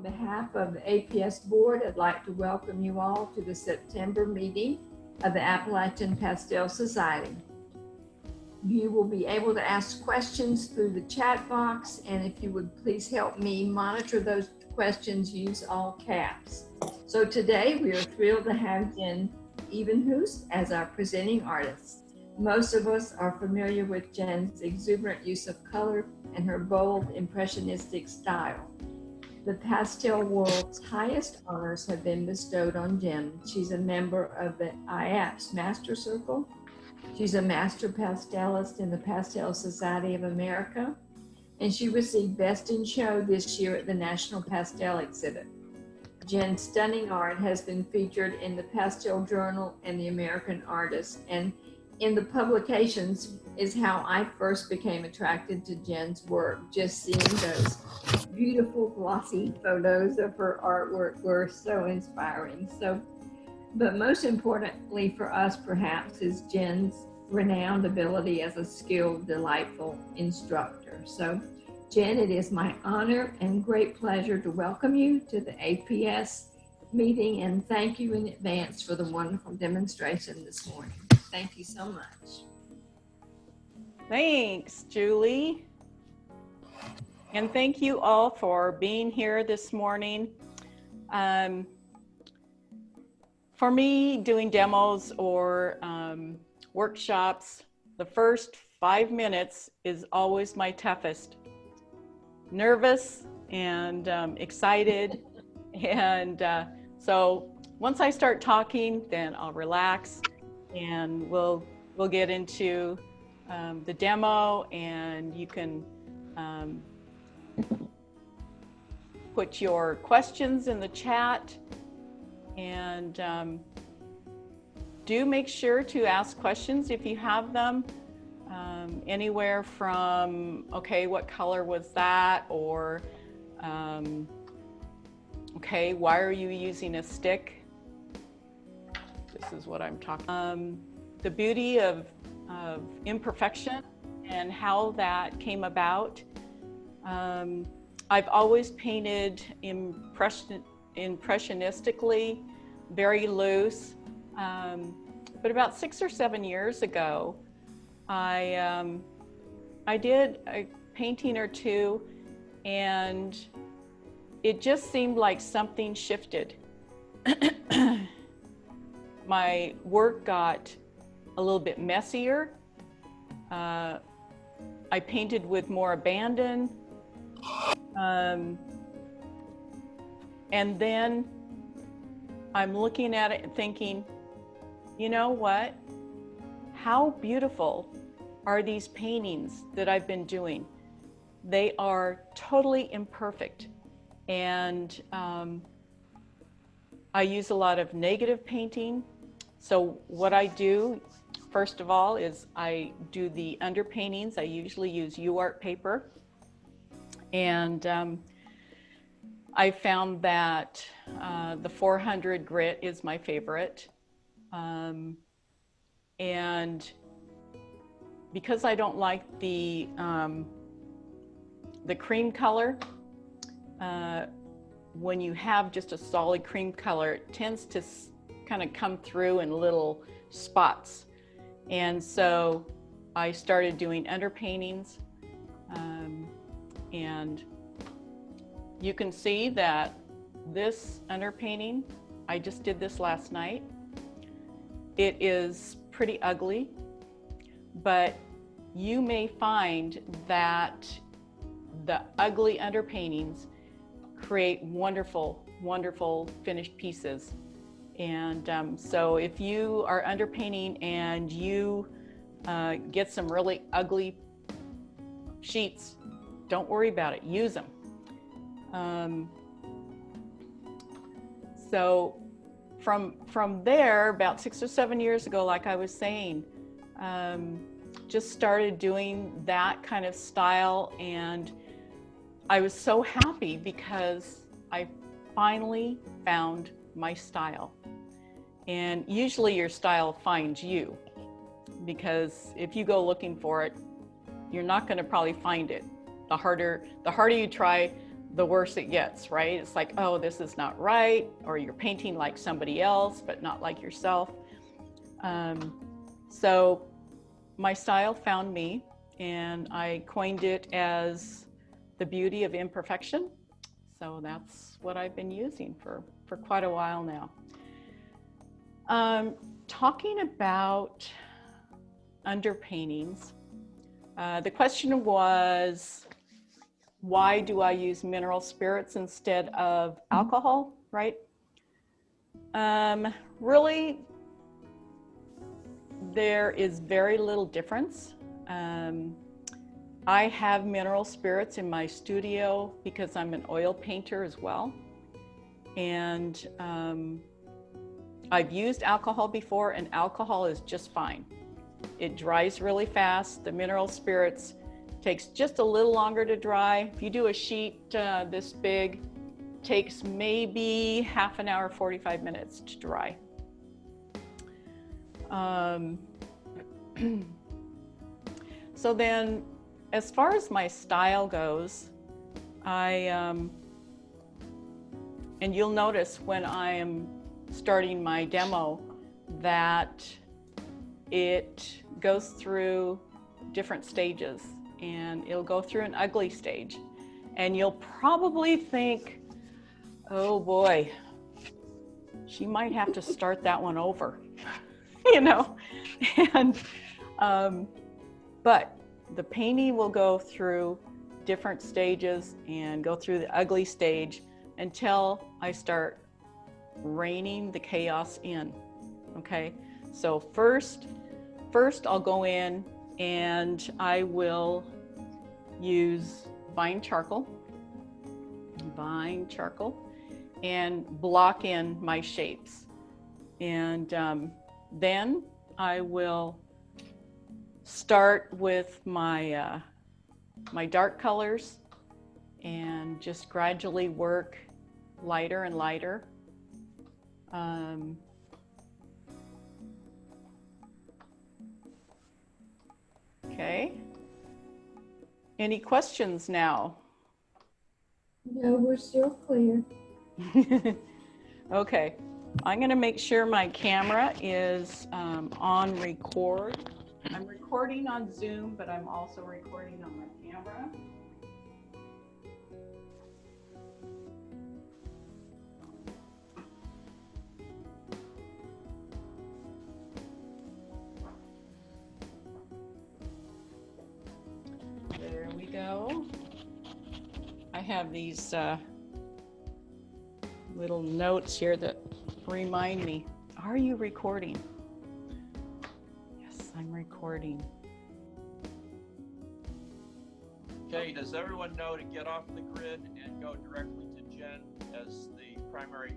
behalf of the APS board, I'd like to welcome you all to the September meeting of the Appalachian Pastel Society. You will be able to ask questions through the chat box, and if you would please help me monitor those questions, use all caps. So today we are thrilled to have Jen Evenhus as our presenting artist. Most of us are familiar with Jen's exuberant use of color and her bold, impressionistic style. The pastel world's highest honors have been bestowed on Jen. She's a member of the APS Master Circle. She's a master pastelist in the Pastel Society of America, and she received Best in Show this year at the National Pastel Exhibit. Jen's stunning art has been featured in the Pastel Journal and the American Artist, and in the publications is how I first became attracted to Jen's work. Just seeing those beautiful glossy photos of her artwork were so inspiring. But most importantly for us perhaps is Jen's renowned ability as a skilled, delightful instructor. So Jen, it is my honor and great pleasure to welcome you to the APS meeting, and thank you in advance for the wonderful demonstration this morning. Thank you so much. Thanks, Julie. And thank you all for being here this morning. For me, doing demos or workshops, the first 5 minutes is always my toughest. Nervous and excited. And so once I start talking, then I'll relax and we'll get into the demo, and you can put your questions in the chat, and do make sure to ask questions if you have them, anywhere from, okay, what color was that? Or, okay, why are you using a stick? This is what I'm talking. The beauty of imperfection and how that came about. I've always painted impressionistically, very loose. But about 6 or 7 years ago, I did a painting or two, and it just seemed like something shifted. My work got a little bit messier. I painted with more abandon. And then I'm looking at it and thinking, you know what? How beautiful are these paintings that I've been doing? They are totally imperfect. And I use a lot of negative painting. So what I do, first of all, is I do the underpaintings. I usually use UArt paper. And I found that the 400 grit is my favorite. And because I don't like the cream color, when you have just a solid cream color, it tends to kind of come through in little spots. And so I started doing underpaintings, and you can see that this underpainting, I just did this last night. It is pretty ugly, but you may find that the ugly underpaintings create wonderful, wonderful finished pieces. And so if you are underpainting and you get some really ugly sheets, don't worry about it, use them. So from there, about 6 or 7 years ago, like I was saying, just started doing that kind of style, and I was so happy because I finally found my style. And usually your style finds you, because if you go looking for it, you're not going to probably find it. The harder you try, the worse it gets, right? It's like, oh, this is not right, or you're painting like somebody else, but not like yourself. So my style found me, and I coined it as the beauty of imperfection. So that's what I've been using for quite a while now. Talking about underpaintings, the question was, why do I use mineral spirits instead of alcohol, right? Really, there is very little difference. I have mineral spirits in my studio because I'm an oil painter as well. And I've used alcohol before, and alcohol is just fine. It dries really fast. The mineral spirits takes just a little longer to dry. If you do a sheet this big, takes maybe half an hour, 45 minutes to dry. So then, as far as my style goes, and you'll notice when I am starting my demo that it goes through different stages, and it'll go through an ugly stage, and you'll probably think, oh boy, she might have to start that one over, you know. And but the painting will go through different stages and go through the ugly stage until I start reining the chaos in. Okay, so first I'll go in and I will use vine charcoal and block in my shapes, and then I will start with my my dark colors and just gradually work lighter and lighter. Okay. Any questions now? No, we're still clear. Okay. I'm going to make sure my camera is on record. I'm recording on Zoom, but I'm also recording on my camera. There we go. I have these little notes here that remind me, are you recording? Yes, I'm recording. Okay, does everyone know to get off the grid and go directly to Jen as the primary?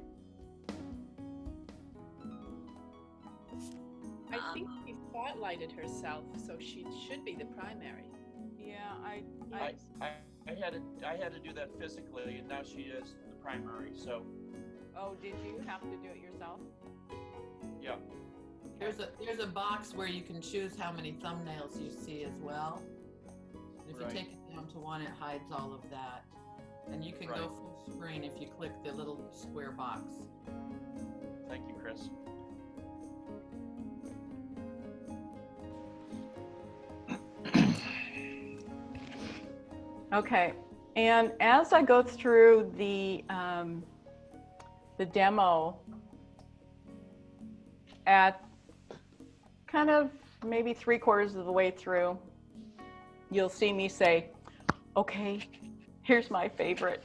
I think she spotlighted herself, so she should be the primary. Yeah, I had to do that physically, and now she is the primary. So. Oh, did you have to do it yourself? Yeah. There's a box where you can choose how many thumbnails you see as well. If you take it down to one, it hides all of that. And you can go full screen if you click the little square box. Thank you, Chris. Okay, and as I go through the demo, at kind of maybe 3/4 of the way through, you'll see me say, okay, here's my favorite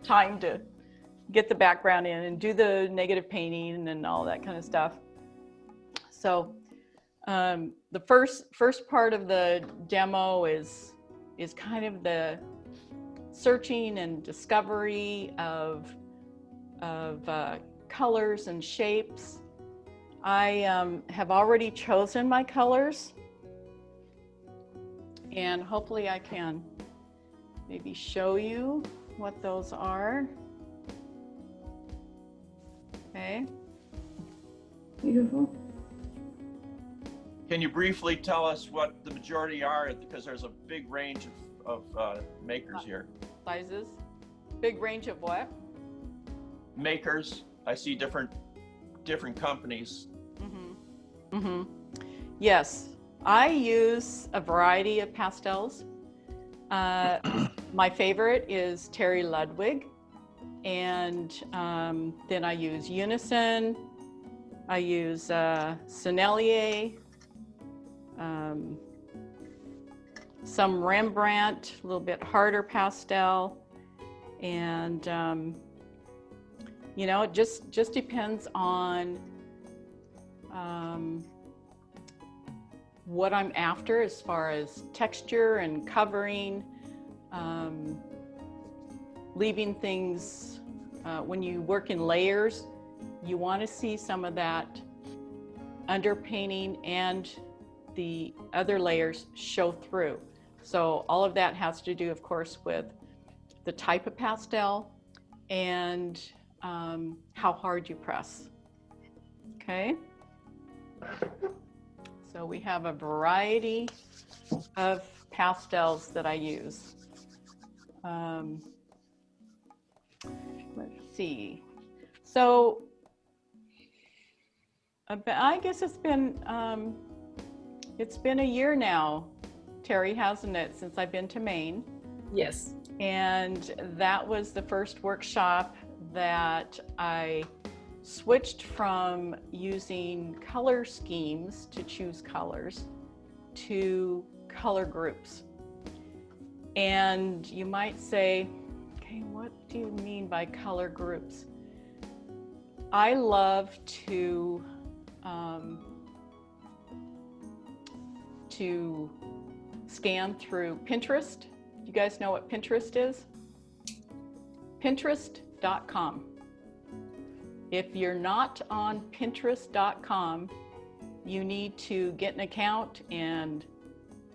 time to get the background in and do the negative painting and all that kind of stuff. So the first part of the demo is kind of the searching and discovery of colors and shapes. I have already chosen my colors, and hopefully I can maybe show you what those are. Okay. Beautiful. Can you briefly tell us what the majority are? Because there's a big range of makers here. Sizes? Big range of what? Makers. I see different companies. Mm-hmm. Mm-hmm. Yes, I use a variety of pastels. My favorite is Terry Ludwig, and then I use Unison. I use Sennelier, some Rembrandt, a little bit harder pastel, and you know, it just depends on what I'm after as far as texture and covering, leaving things, when you work in layers, you want to see some of that underpainting and the other layers show through. So all of that has to do, of course, with the type of pastel and how hard you press. Okay. So we have a variety of pastels that I use. Let's see. So I guess it's been a year now, Terry, hasn't it, since I've been to Maine? Yes. And that was the first workshop that I switched from using color schemes to choose colors to color groups. And you might say, okay, what do you mean by color groups? I love to scan through Pinterest. You guys know what Pinterest is? Pinterest.com. If you're not on Pinterest.com, you need to get an account and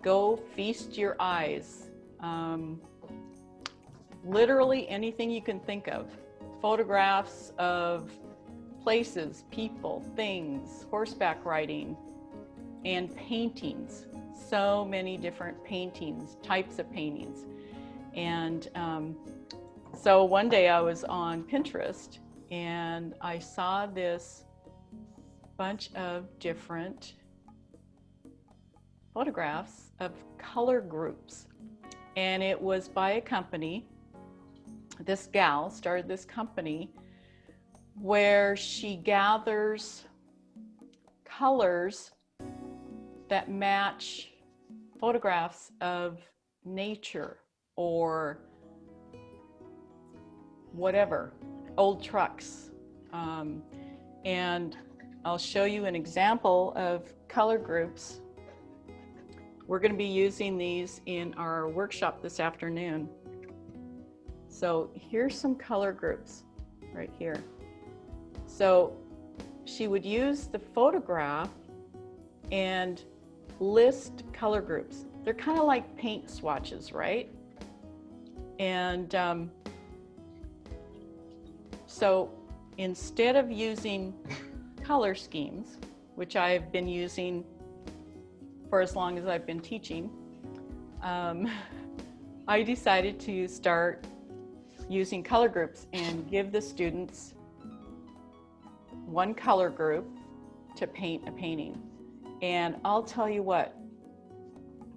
go feast your eyes. Literally anything you can think of. Photographs of places, people, things, horseback riding, and paintings. So many different paintings, types of paintings. And so one day I was on Pinterest and I saw this bunch of different photographs of color groups. And it was by a company. This gal started this company where she gathers colors that match photographs of nature or whatever, old trucks. And I'll show you an example of color groups. We're going to be using these in our workshop this afternoon. So here's some color groups right here. So she would use the photograph and list color groups. They're kind of like paint swatches, right? And so instead of using color schemes, which I've been using for as long as I've been teaching, I decided to start using color groups and give the students one color group to paint a painting. And I'll tell you what,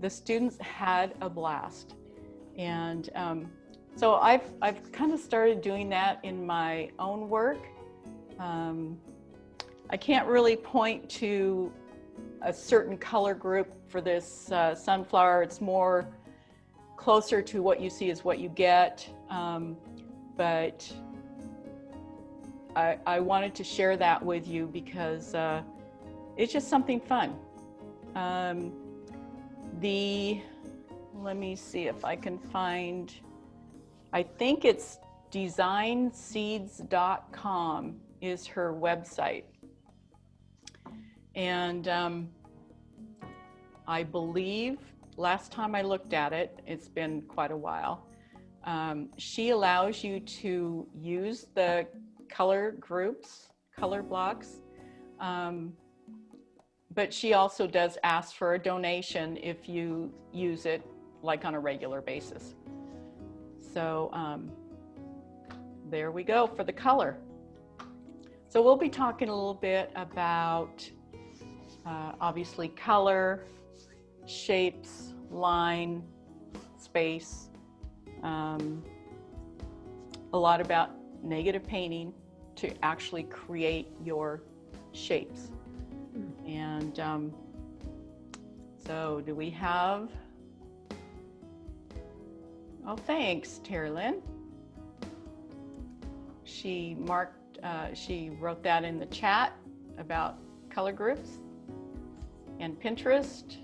the students had a blast. And so I've kind of started doing that in my own work. I can't really point to a certain color group for this sunflower. It's more closer to what you see is what you get. But I wanted to share that with you because it's just something fun. Let me see if I can find, I think it's designseeds.com is her website. And I believe last time I looked at it, it's been quite a while, she allows you to use the color groups, color blocks, but she also does ask for a donation if you use it like on a regular basis. So there we go for the color. So we'll be talking a little bit about obviously color, shapes, line, space, a lot about negative painting to actually create your shapes. And so do we have, oh, thanks, Terry Lynn. She wrote that in the chat about color groups and Pinterest.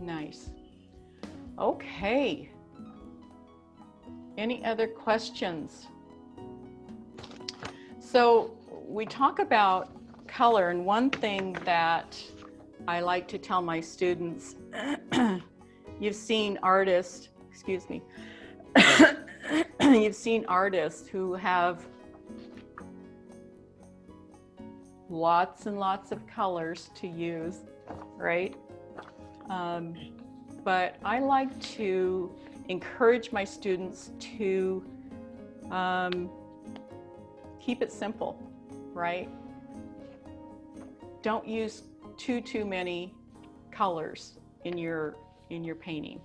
Nice. Okay. Any other questions? So we talk about color, and one thing that I like to tell my students, you've seen artists, excuse me, you've seen artists who have lots and lots of colors to use, right? But I like to encourage my students to keep it simple, right? Don't use too many colors in your painting.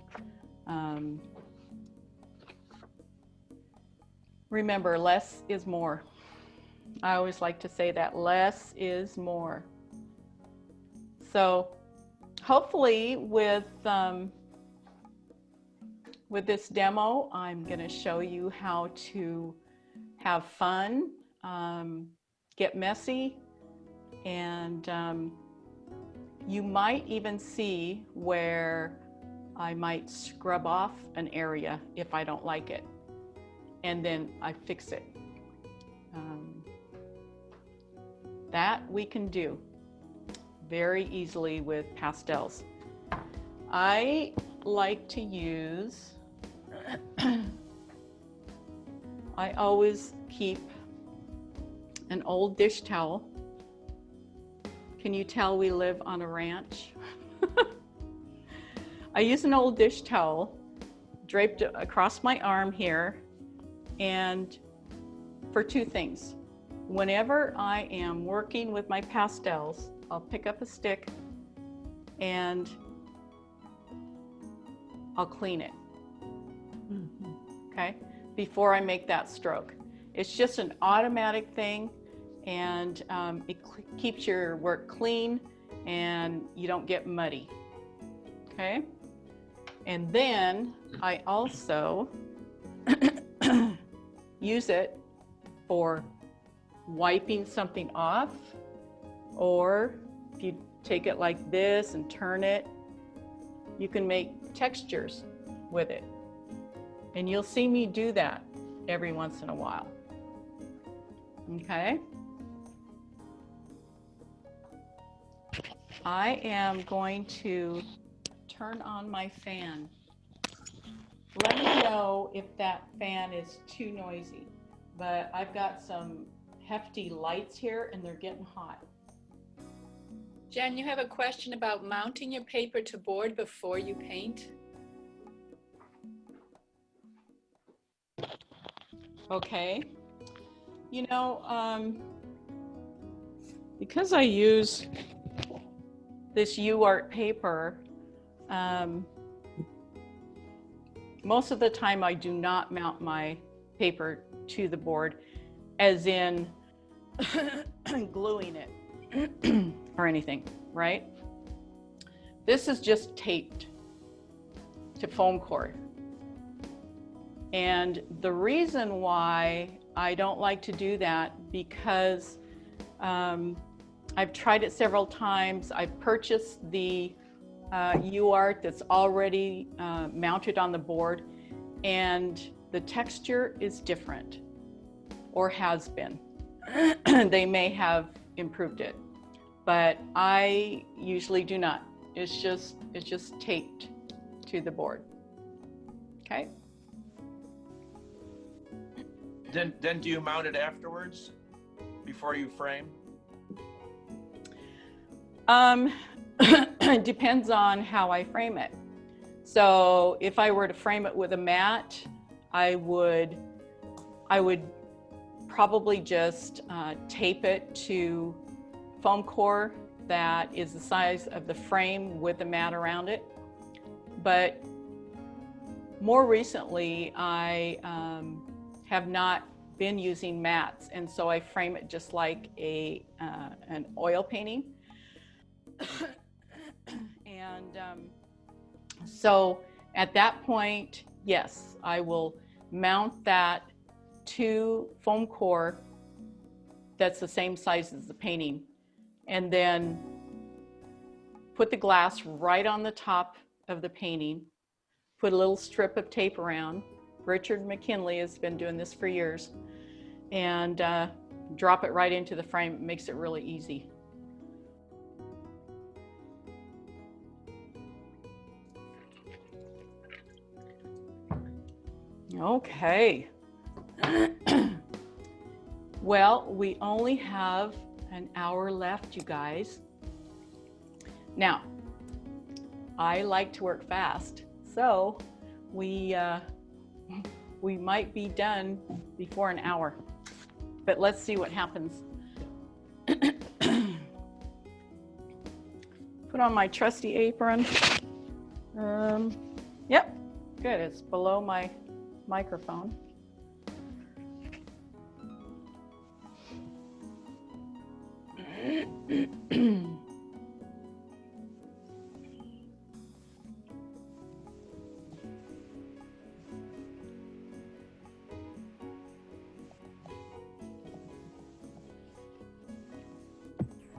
Remember, less is more. I always like to say that less is more. So hopefully with this demo, I'm going to show you how to have fun, get messy, and you might even see where I might scrub off an area if I don't like it, and then I fix it. That we can do very easily with pastels. I like to use, I always keep an old dish towel. Can you tell we live on a ranch? I use an old dish towel draped across my arm here, and for two things. Whenever I am working with my pastels, I'll pick up a stick and I'll clean it, okay, before I make that stroke. It's just an automatic thing, and it keeps your work clean and you don't get muddy, okay? And then I also use it for wiping something off, or if you take it like this and turn it, you can make textures with it. And you'll see me do that every once in a while. Okay? I am going to turn on my fan. Let me know if that fan is too noisy, but I've got some hefty lights here and they're getting hot. Jen, you have a question about mounting your paper to board before you paint? Okay. You know, because I use this UArt paper, most of the time I do not mount my paper to the board, as in gluing it or anything, right? This is just taped to foam cord. And the reason why I don't like to do that, because I've tried it several times. I've purchased the UArt that's already mounted on the board, and the texture is different, or has been. They may have improved it, but I usually do not. It's just taped to the board. Okay. Then do you mount it afterwards, before you frame? it depends on how I frame it. So if I were to frame it with a mat, I would probably just tape it to foam core that is the size of the frame with the mat around it. But more recently, I have not been using mats, and so I frame it just like an oil painting. And so at that point, yes, I will mount that to foam core that's the same size as the painting, and then put the glass right on the top of the painting, put a little strip of tape around. Richard McKinley has been doing this for years, and drop it right into the frame. It makes it really easy. Okay. Well, we only have an hour left, you guys. Now, I like to work fast, so we might be done before an hour, but let's see what happens. Put on my trusty apron. Yep, good, it's below my microphone.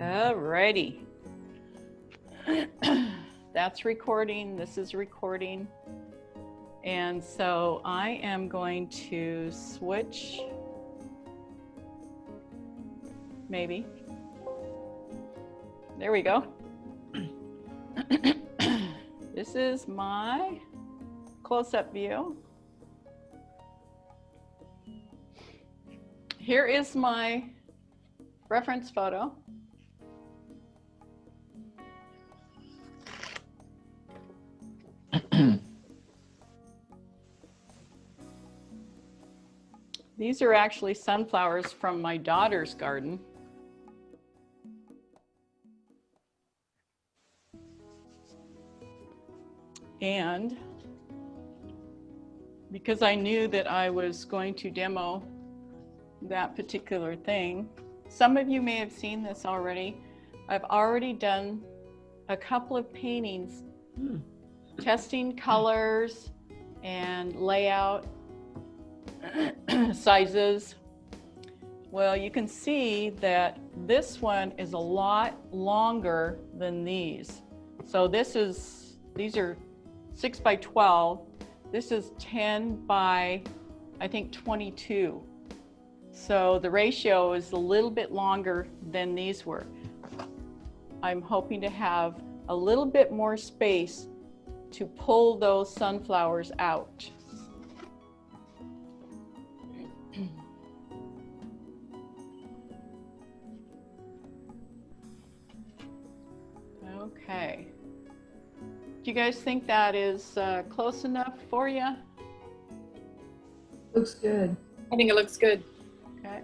Alrighty. That's recording. This is recording. And so I am going to switch, maybe. There we go. This is my close-up view. Here is my reference photo. These are actually sunflowers from my daughter's garden. And because I knew that I was going to demo that particular thing, some of you may have seen this already. I've already done a couple of paintings testing colors and layout sizes. Well, you can see that this one is a lot longer than these. So these are 6 by 12. This is 10 by, I think, 22. So the ratio is a little bit longer than these were. I'm hoping to have a little bit more space to pull those sunflowers out. Okay. Do you guys think that is close enough for you? Looks good. I think it looks good. Okay.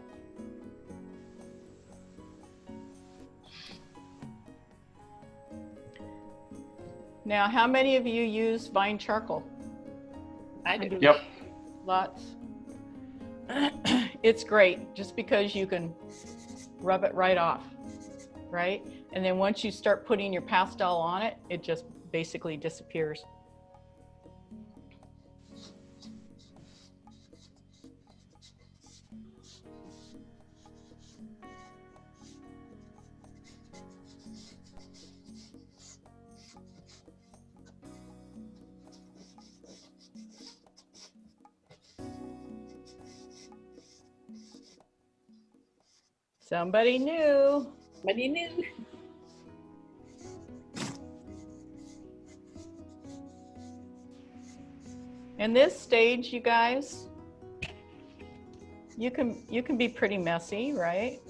Now, how many of you use Vine charcoal? I do. Yep. Lots. It's great just because you can rub it right off, right? And then once you start putting your pastel on it, it just basically disappears. Somebody new. Somebody new. In this stage, you guys, you can be pretty messy, right?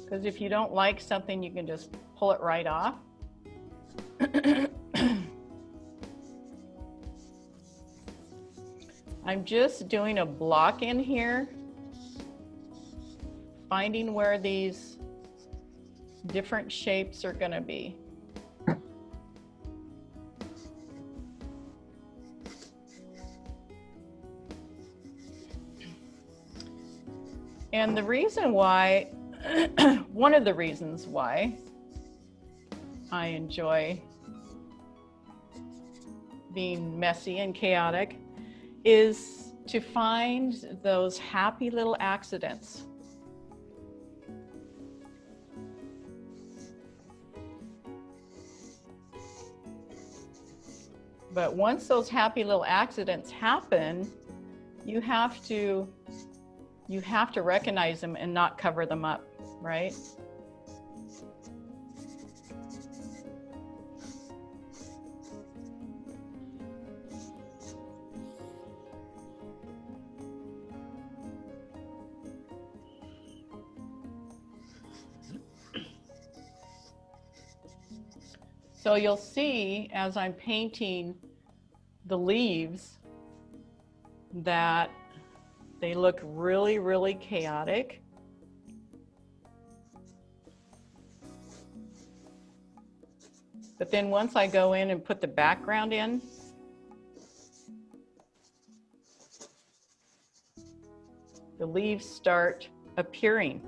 Because if you don't like something, you can just pull it right off. I'm just doing a block in here, finding where these different shapes are going to be. And the reason why, one of the reasons why I enjoy being messy and chaotic is to find those happy little accidents. But once those happy little accidents happen, you have to recognize them and not cover them up, right? So you'll see as I'm painting the leaves that they look really, really chaotic. But then once I go in and put the background in, the leaves start appearing.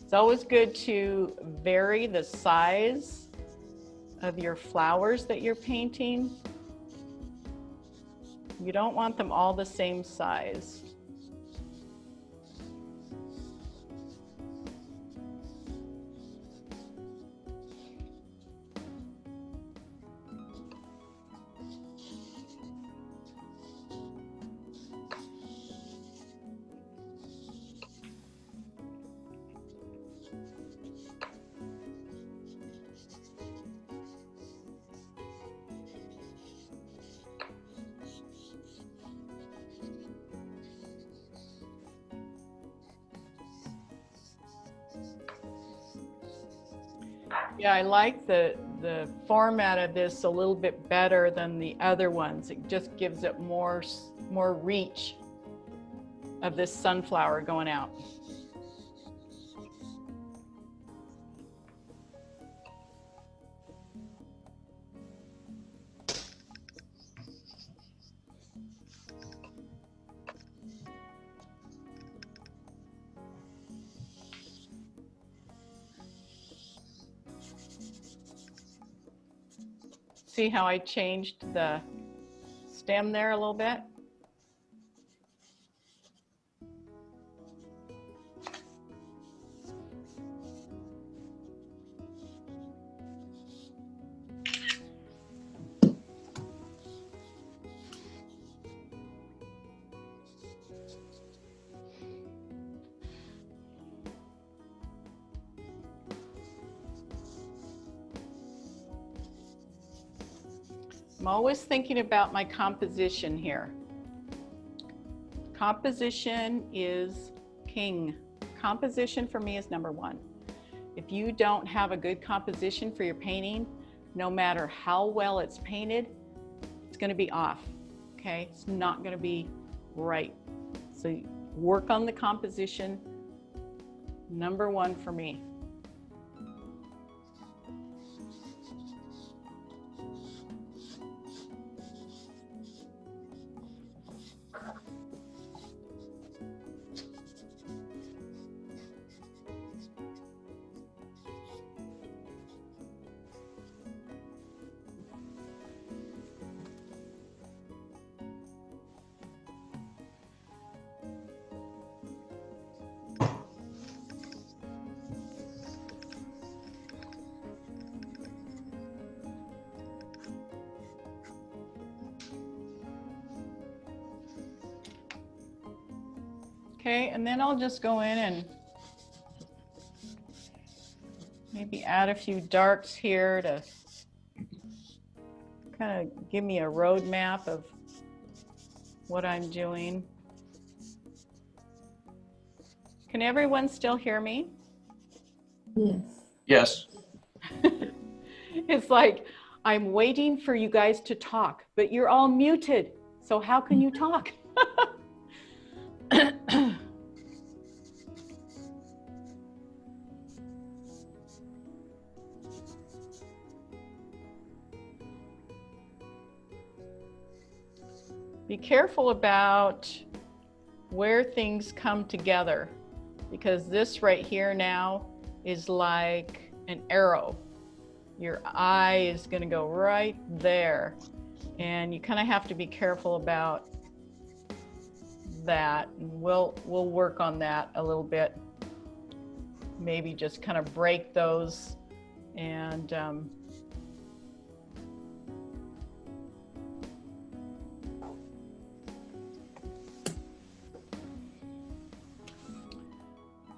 It's always good to vary the size of your flowers that you're painting. You don't want them all the same size. Yeah, I like the format of this a little bit better than the other ones. It just gives it more reach of this sunflower going out. See how I changed the stem there a little bit? I'm always thinking about my composition here. Composition is king. Composition for me is number one. If you don't have a good composition for your painting, no matter how well it's painted, it's going to be off, okay? It's not going to be right. So work on the composition, number one for me. Okay, and then I'll just go in and maybe add a few darks here to kind of give me a roadmap of what I'm doing. Can everyone still hear me? Yes. Yes. It's like I'm waiting for you guys to talk, but you're all muted. So how can you talk? Be careful about where things come together, because this right here now is like an arrow. Your eye is going to go right there, and you kind of have to be careful about that. We'll work on that a little bit. Maybe just kind of break those and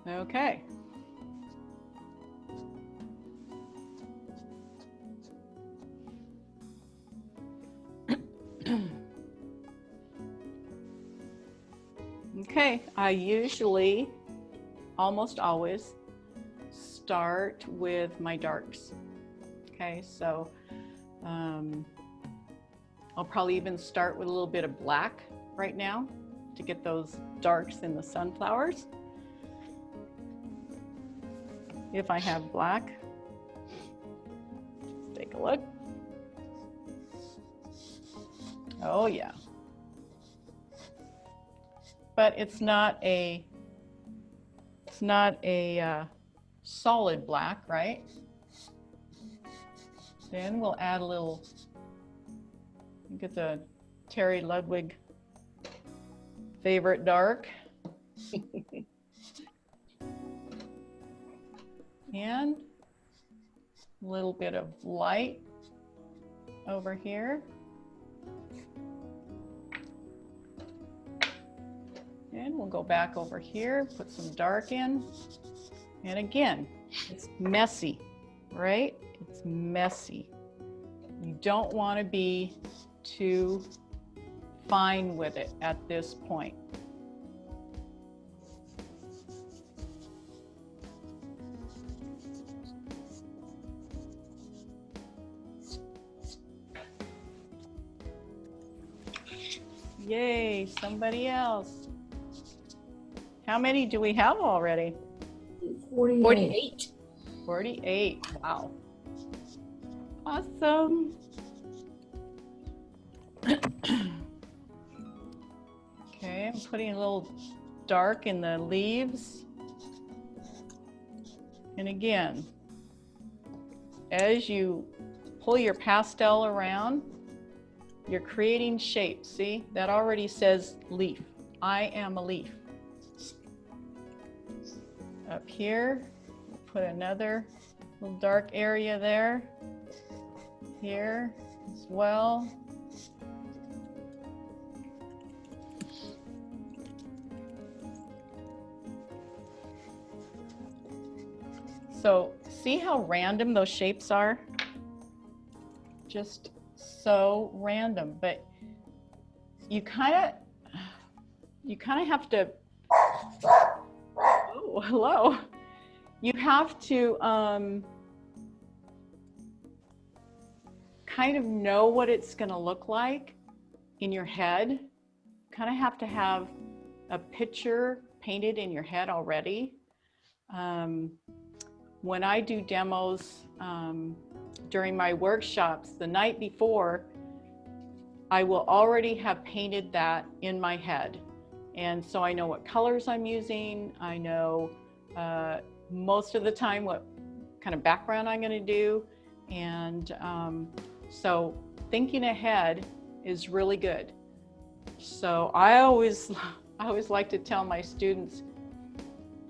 okay. Okay, I usually, almost always, start with my darks. Okay, so I'll probably even start with a little bit of black right now to get those darks in the sunflowers. If I have black, let's take a look. Oh yeah. But it's not a solid black, right? Then we'll add a little, get the Terry Ludwig favorite dark. And a little bit of light over here. And we'll go back over here, put some dark in. And again, it's messy, right? It's messy. You don't want to be too fine with it at this point. Yay, somebody else. How many do we have already? 48. 48, wow. Awesome. Okay, I'm putting a little dark in the leaves. And again, as you pull your pastel around, you're creating shapes. See, that already says leaf. I am a leaf. Up here, put another little dark area there. Here as well. So see how random those shapes are? Just so random, but you kind of have to, oh, hello. You have to kind of know what it's going to look like in your head. Kind of have to have a picture painted in your head already. When I do demos during my workshops, the night before, I will already have painted that in my head. And so I know what colors I'm using. I know most of the time what kind of background I'm going to do. And so thinking ahead is really good. So I always like to tell my students,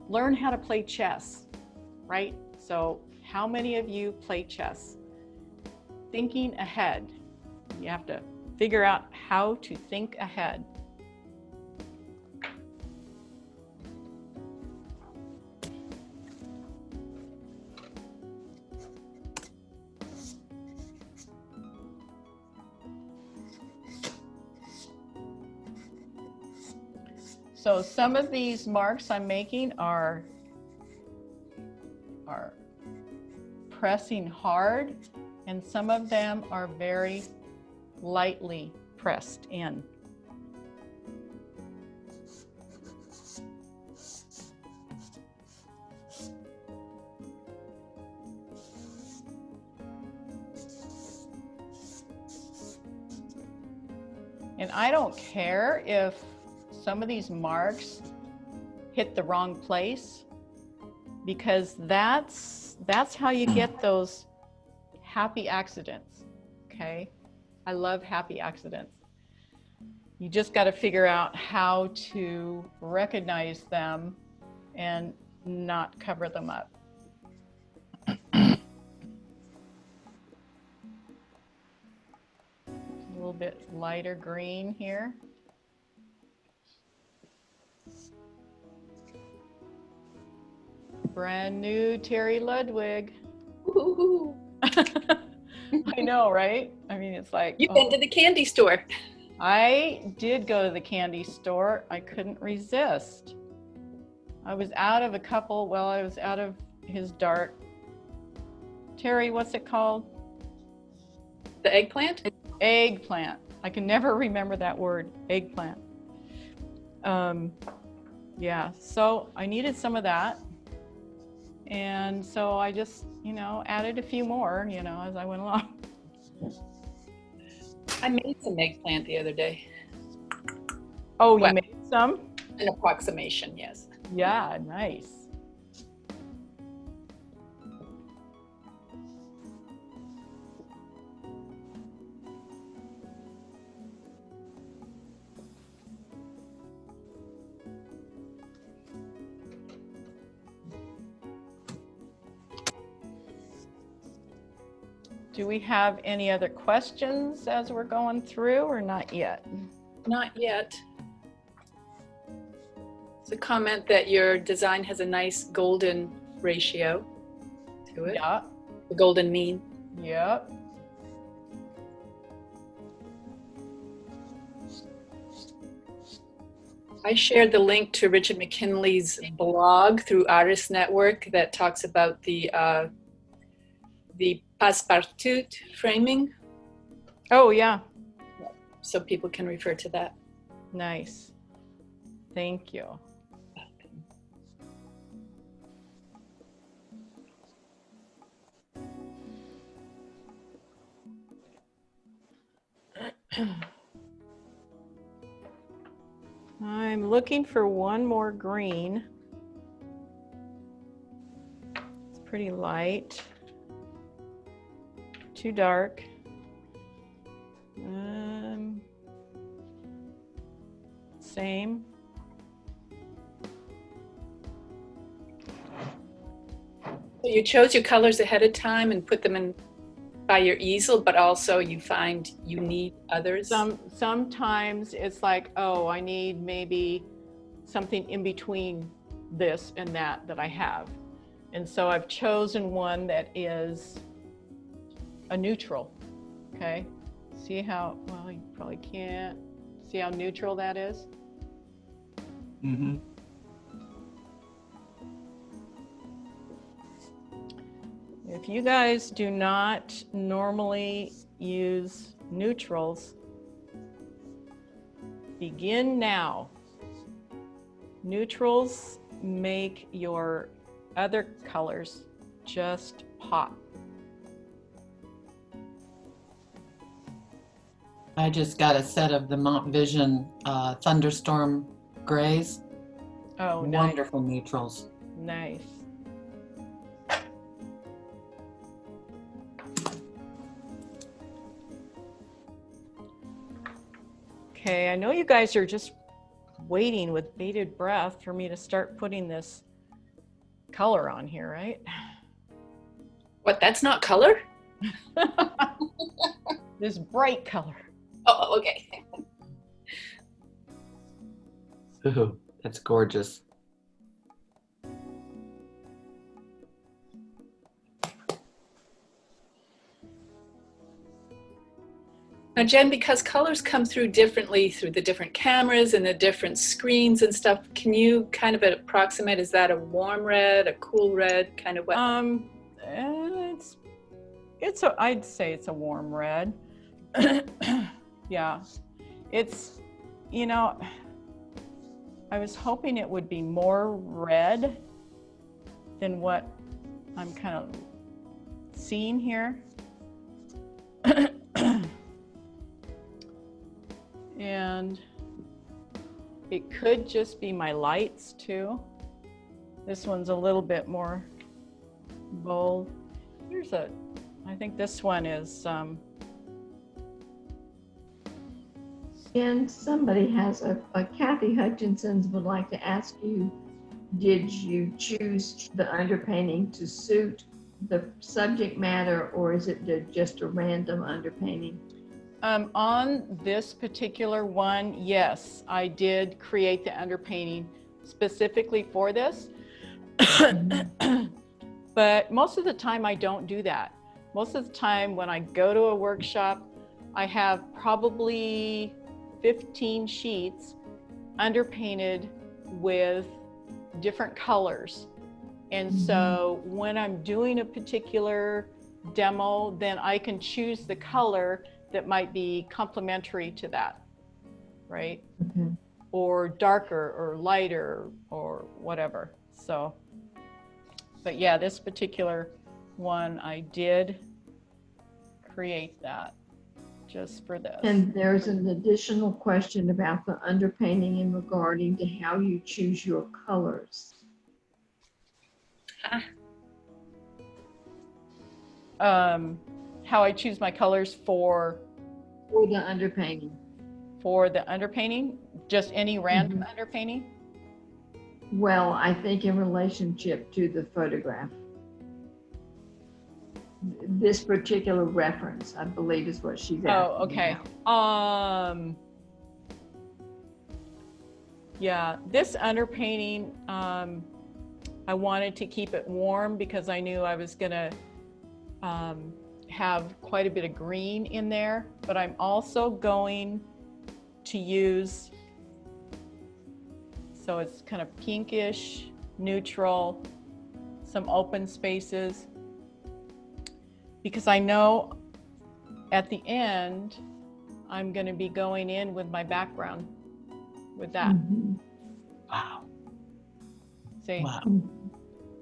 learn how to play chess, right? So how many of you play chess? Thinking ahead. You have to figure out how to think ahead. So some of these marks I'm making are pressing hard, and some of them are very lightly pressed in. And I don't care if some of these marks hit the wrong place, because that's how you get those happy accidents, okay? I love happy accidents. You just got to figure out how to recognize them and not cover them up. A little bit lighter green here. Brand new Terry Ludwig. Woo-hoo-hoo. I know, right? I mean, it's like, You've been to the candy store. I did go to the candy store. I couldn't resist. I was out of a couple, well, I was out of his dark. Terry, what's it called? The eggplant? Eggplant. I can never remember that word, eggplant. Yeah, so I needed some of that. And so I just, added a few more, as I went along. I made some eggplant the other day. Oh, you Well, made some? An approximation, yes. Yeah, nice. Do we have any other questions as we're going through, or not yet? Not yet. It's a comment that your design has a nice golden ratio to it. Yeah. The golden mean. Yep. I shared the link to Richard McKinley's blog through HRes Network that talks about the passepartout framing, Oh, yeah. so people can refer to that. Nice. Thank you. I'm looking for one more green. It's pretty light. Too dark. Same. So you chose your colors ahead of time and put them in by your easel, but also you find you need others? Sometimes it's like, oh, I need maybe something in between this and that I have. And so I've chosen one that is a neutral, okay? See how, well, you probably can't see how neutral that is? Mm-hmm. If you guys do not normally use neutrals, begin now. Neutrals make your other colors just pop. I just got a set of the Mont Vision Thunderstorm grays. Oh, nice. Wonderful neutrals. Nice. Okay, I know you guys are just waiting with bated breath for me to start putting this color on here, right? What, that's not color? This bright color. Oh, okay. Ooh, that's gorgeous. Now, Jen, because colors come through differently through the different cameras and the different screens and stuff, can you kind of approximate, is that a warm red, a cool red, kind of what? I'd say it's a warm red. Yeah, it's, you know, I was hoping it would be more red than what I'm kind of seeing here. And it could just be my lights too. This one's a little bit more bold. I think this one is, And somebody has a Kathy Hutchinson's would like to ask you, did you choose the underpainting to suit the subject matter, or is it just a random underpainting? on this particular one, yes, I did create the underpainting specifically for this. But most of the time I don't do that. Most of the time when I go to a workshop, I have probably 15 sheets underpainted with different colors. And so when I'm doing a particular demo, then I can choose the color that might be complementary to that, right? Okay. Or darker or lighter or whatever. So, but yeah, this particular one, I did create that just for this. And there's an additional question about the underpainting in regarding to how you choose your colors. How I choose my colors for the underpainting. For the underpainting, just any random underpainting? Well, I think in relationship to the photograph. This particular reference, I believe, is what she's asking. Oh, okay. About. Yeah, this underpainting, I wanted to keep it warm because I knew I was gonna have quite a bit of green in there, but I'm also going to use, so it's kind of pinkish, neutral, some open spaces, because I know at the end, I'm gonna be going in with my background with that. Wow. See? Wow.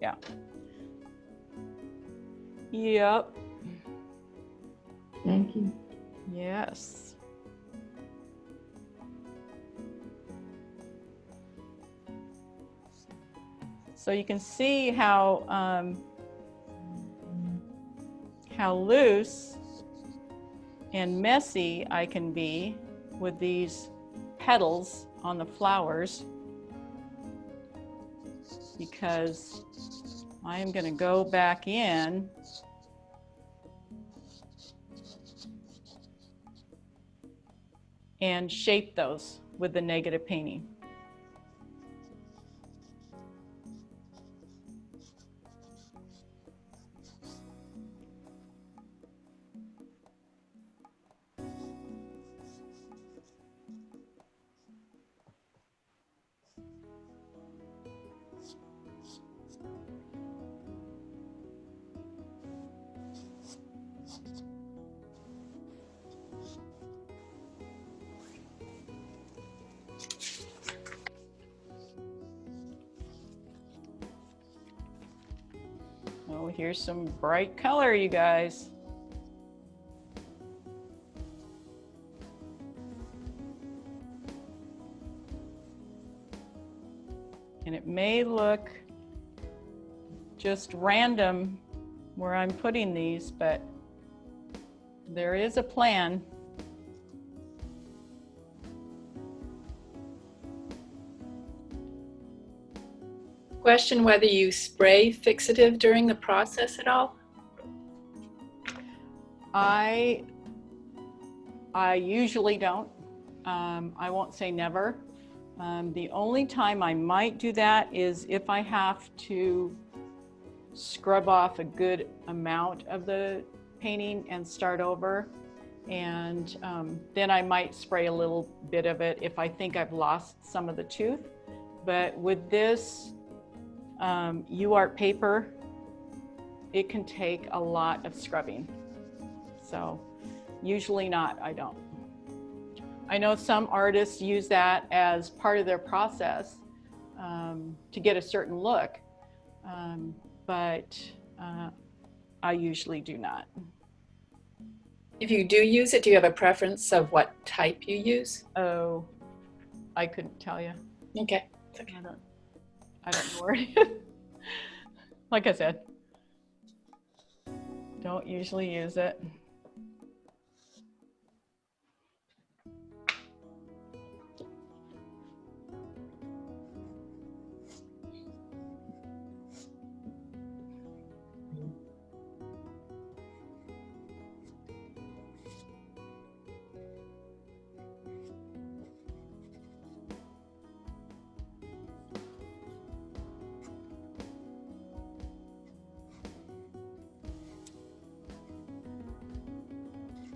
Yeah. Yep. Thank you. Yes. So you can see how loose and messy I can be with these petals on the flowers, because I am going to go back in and shape those with the negative painting. Oh, here's some bright color, you guys. And it may look just random where I'm putting these, but there is a plan. Question whether you spray fixative during the process at all? I usually don't. I won't say never. The only time I might do that is if I have to scrub off a good amount of the painting and start over. And then I might spray a little bit of it if I think I've lost some of the tooth. But with this UART paper, it can take a lot of scrubbing. So usually not, I don't. I know some artists use that as part of their process to get a certain look, but I usually do not. If you do use it, do you have a preference of what type you use? Oh, I couldn't tell you. Okay. It's okay. I don't know where it is. Like I said, don't usually use it.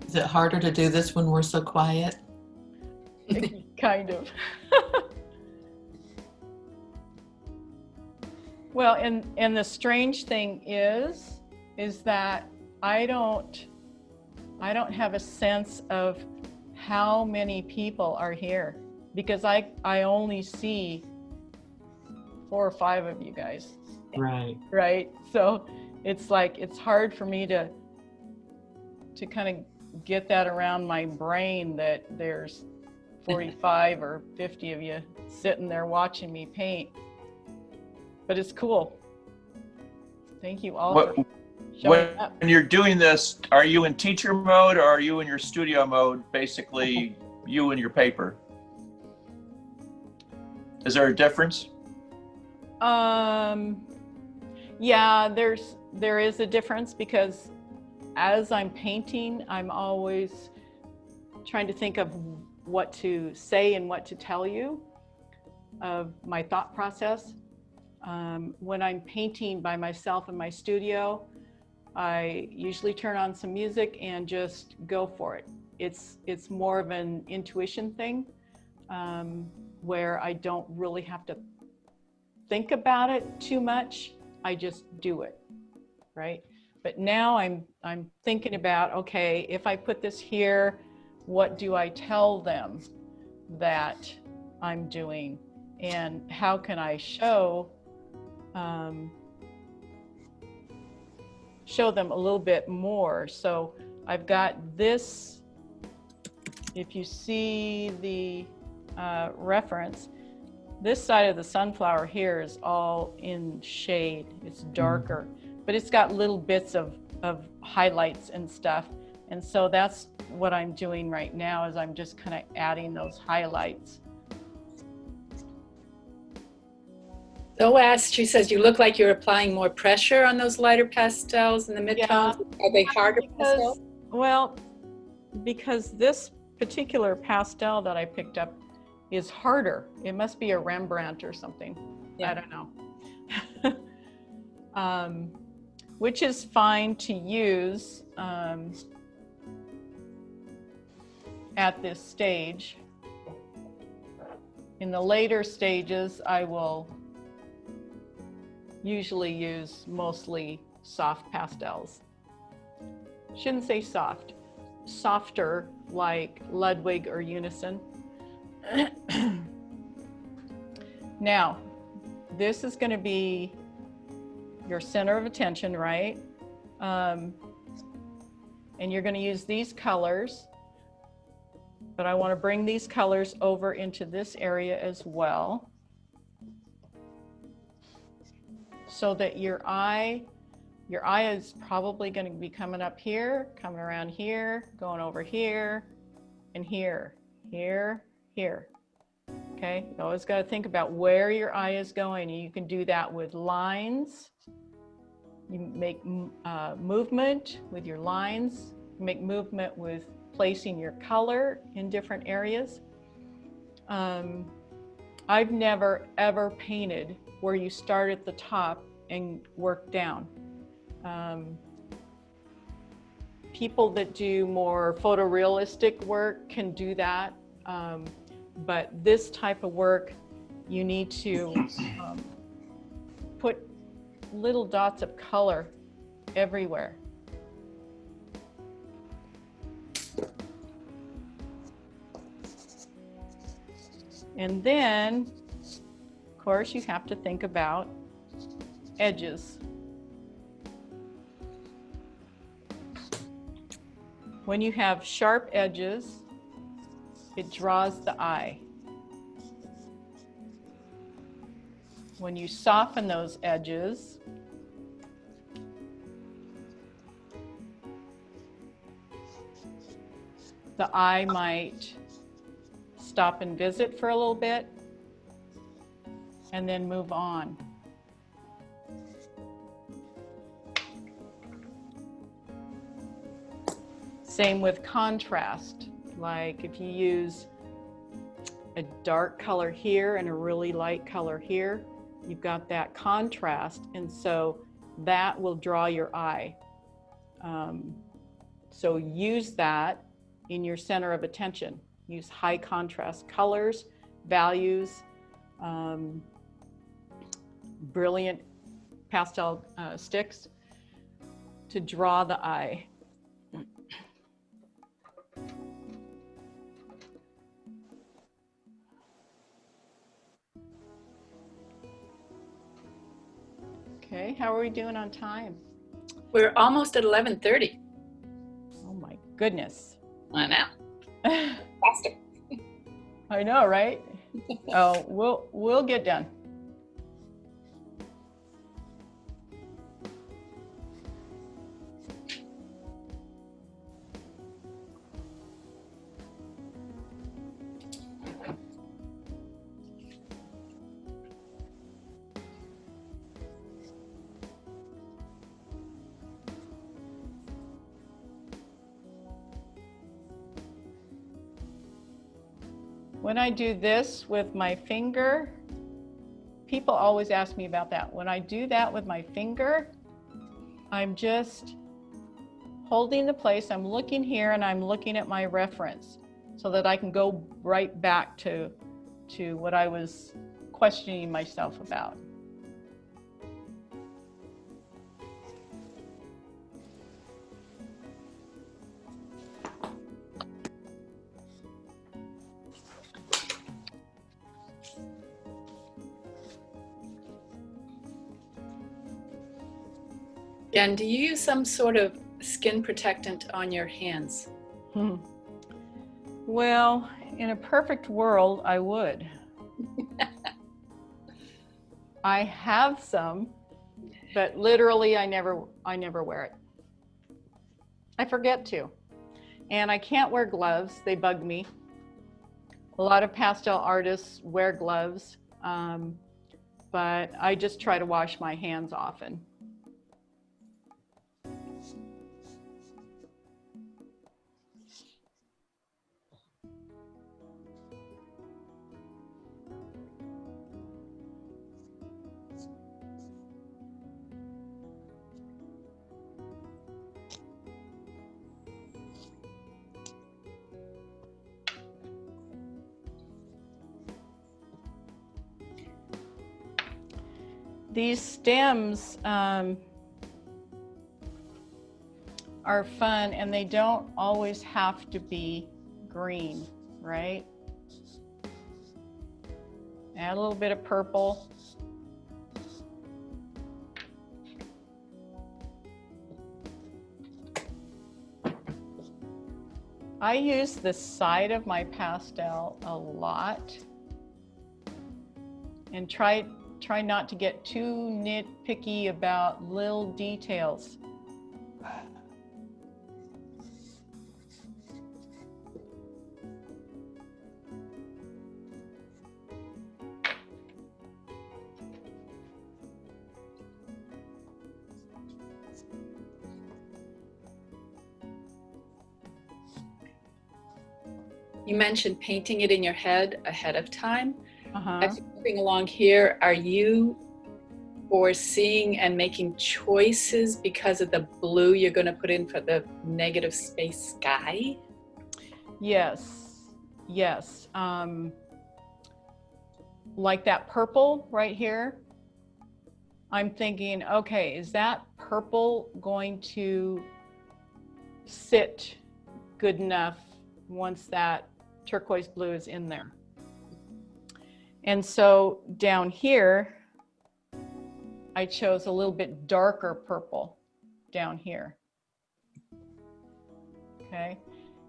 Is it harder to do this when we're so quiet? Kind of. Well, and the strange thing is that I don't have a sense of how many people are here, because I only see 4 or 5 of you guys. Right. Right? So it's like, it's hard for me to kind of get that around my brain that there's 45 or 50 of you sitting there watching me paint. But it's cool. Thank you all for showing up. When you're doing this, are you in teacher mode or are you in your studio mode, basically you and your paper? Is there a difference? Yeah, there is a difference, because as I'm painting, I'm always trying to think of what to say and what to tell you of my thought process. When I'm painting by myself in my studio, I usually turn on some music and just go for it. It's more of an intuition thing, where I don't really have to think about it too much. I just do it, right? But now I'm thinking about, okay, if I put this here, what do I tell them that I'm doing? And how can I show them a little bit more? So I've got this, if you see the reference, this side of the sunflower here is all in shade. It's darker, but it's got little bits of highlights and stuff. And so that's what I'm doing right now, is I'm just kind of adding those highlights. So asked, she says, you look like you're applying more pressure on those lighter pastels and the midtones. Yeah. Are they harder pastels? Well, because this particular pastel that I picked up is harder. It must be a Rembrandt or something. Yeah. I don't know. Which is fine to use at this stage. In the later stages, I will usually use mostly soft pastels. Shouldn't say soft, softer, like Ludwig or Unison. Now, this is going to be your center of attention, right? And you're going to use these colors, but I want to bring these colors over into this area as well, so that your eye is probably going to be coming up here, coming around here, going over here, and here, here, here. Okay, you always got to think about where your eye is going, and you can do that with lines. You make movement with your lines. You make movement with placing your color in different areas. I've never ever painted where you start at the top and work down. people that do more photorealistic work can do that. But this type of work, you need to put little dots of color everywhere. And then, of course, you have to think about edges. When you have sharp edges, it draws the eye. When you soften those edges, the eye might stop and visit for a little bit and then move on. Same with contrast. Like if you use a dark color here and a really light color here, you've got that contrast, and so that will draw your eye. So use that in your center of attention. Use high contrast colors, values, brilliant pastel sticks to draw the eye. Okay, how are we doing on time? We're almost at 11:30. Oh my goodness. I know. Faster. I know, right? Oh, we'll get done. When I do this with my finger, people always ask me about that. When I do that with my finger, I'm just holding the place. I'm looking here and I'm looking at my reference so that I can go right back to what I was questioning myself about. Jen, do you use some sort of skin protectant on your hands? Well, in a perfect world, I would. I have some, but literally I never wear it. I forget to. And I can't wear gloves, they bug me. A lot of pastel artists wear gloves, but I just try to wash my hands often. These stems are fun, and they don't always have to be green, right? Add a little bit of purple. I use the side of my pastel a lot and try not to get too nitpicky about little details. You mentioned painting it in your head ahead of time. Uh-huh. As you're moving along here, are you foreseeing and making choices because of the blue you're going to put in for the negative space sky? Yes, yes. Like that purple right here, I'm thinking, okay, is that purple going to sit good enough once that turquoise blue is in there? And so down here, I chose a little bit darker purple down here. Okay,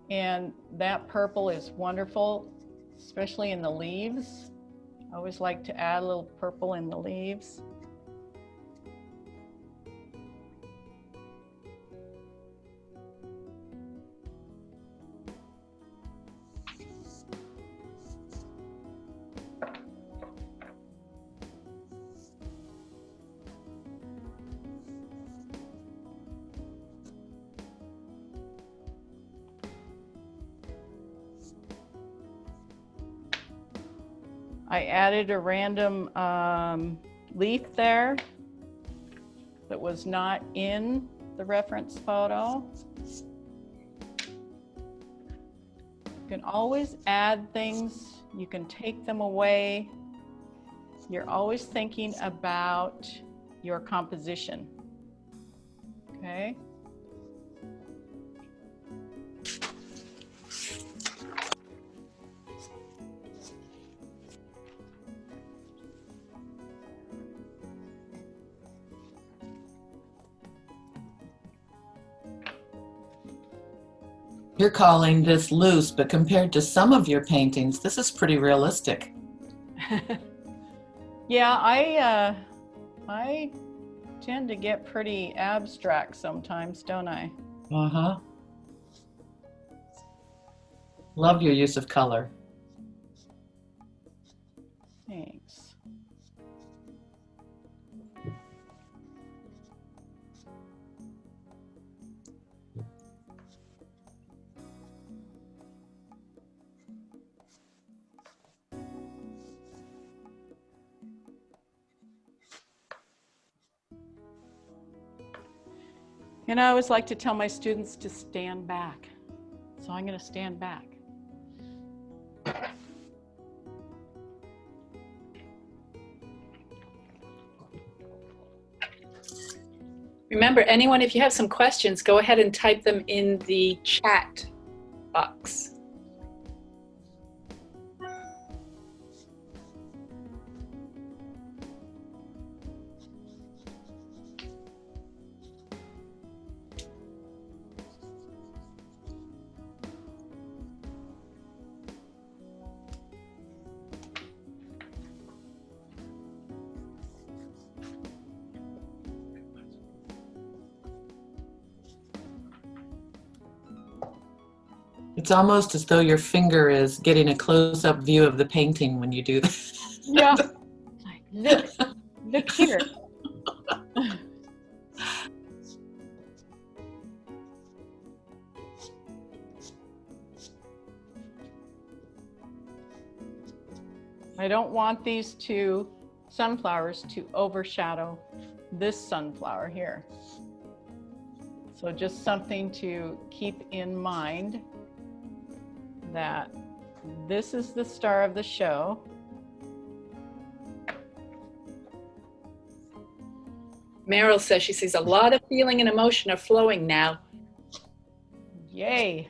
and that purple is wonderful, especially in the leaves. I always like to add a little purple in the leaves. I added a random leaf there that was not in the reference photo. You can always add things, you can take them away. You're always thinking about your composition, okay? You're calling this loose, but compared to some of your paintings, this is pretty realistic. Yeah, I tend to get pretty abstract sometimes, don't I? Uh-huh. Love your use of color. Thanks. And I always like to tell my students to stand back. So I'm going to stand back. Remember, anyone, if you have some questions, go ahead and type them in the chat box. It's almost as though your finger is getting a close-up view of the painting when you do that. Yeah. Like, look here. I don't want these two sunflowers to overshadow this sunflower here. So just something to keep in mind, that this is the star of the show. Meryl says she sees a lot of feeling and emotion are flowing now. Yay.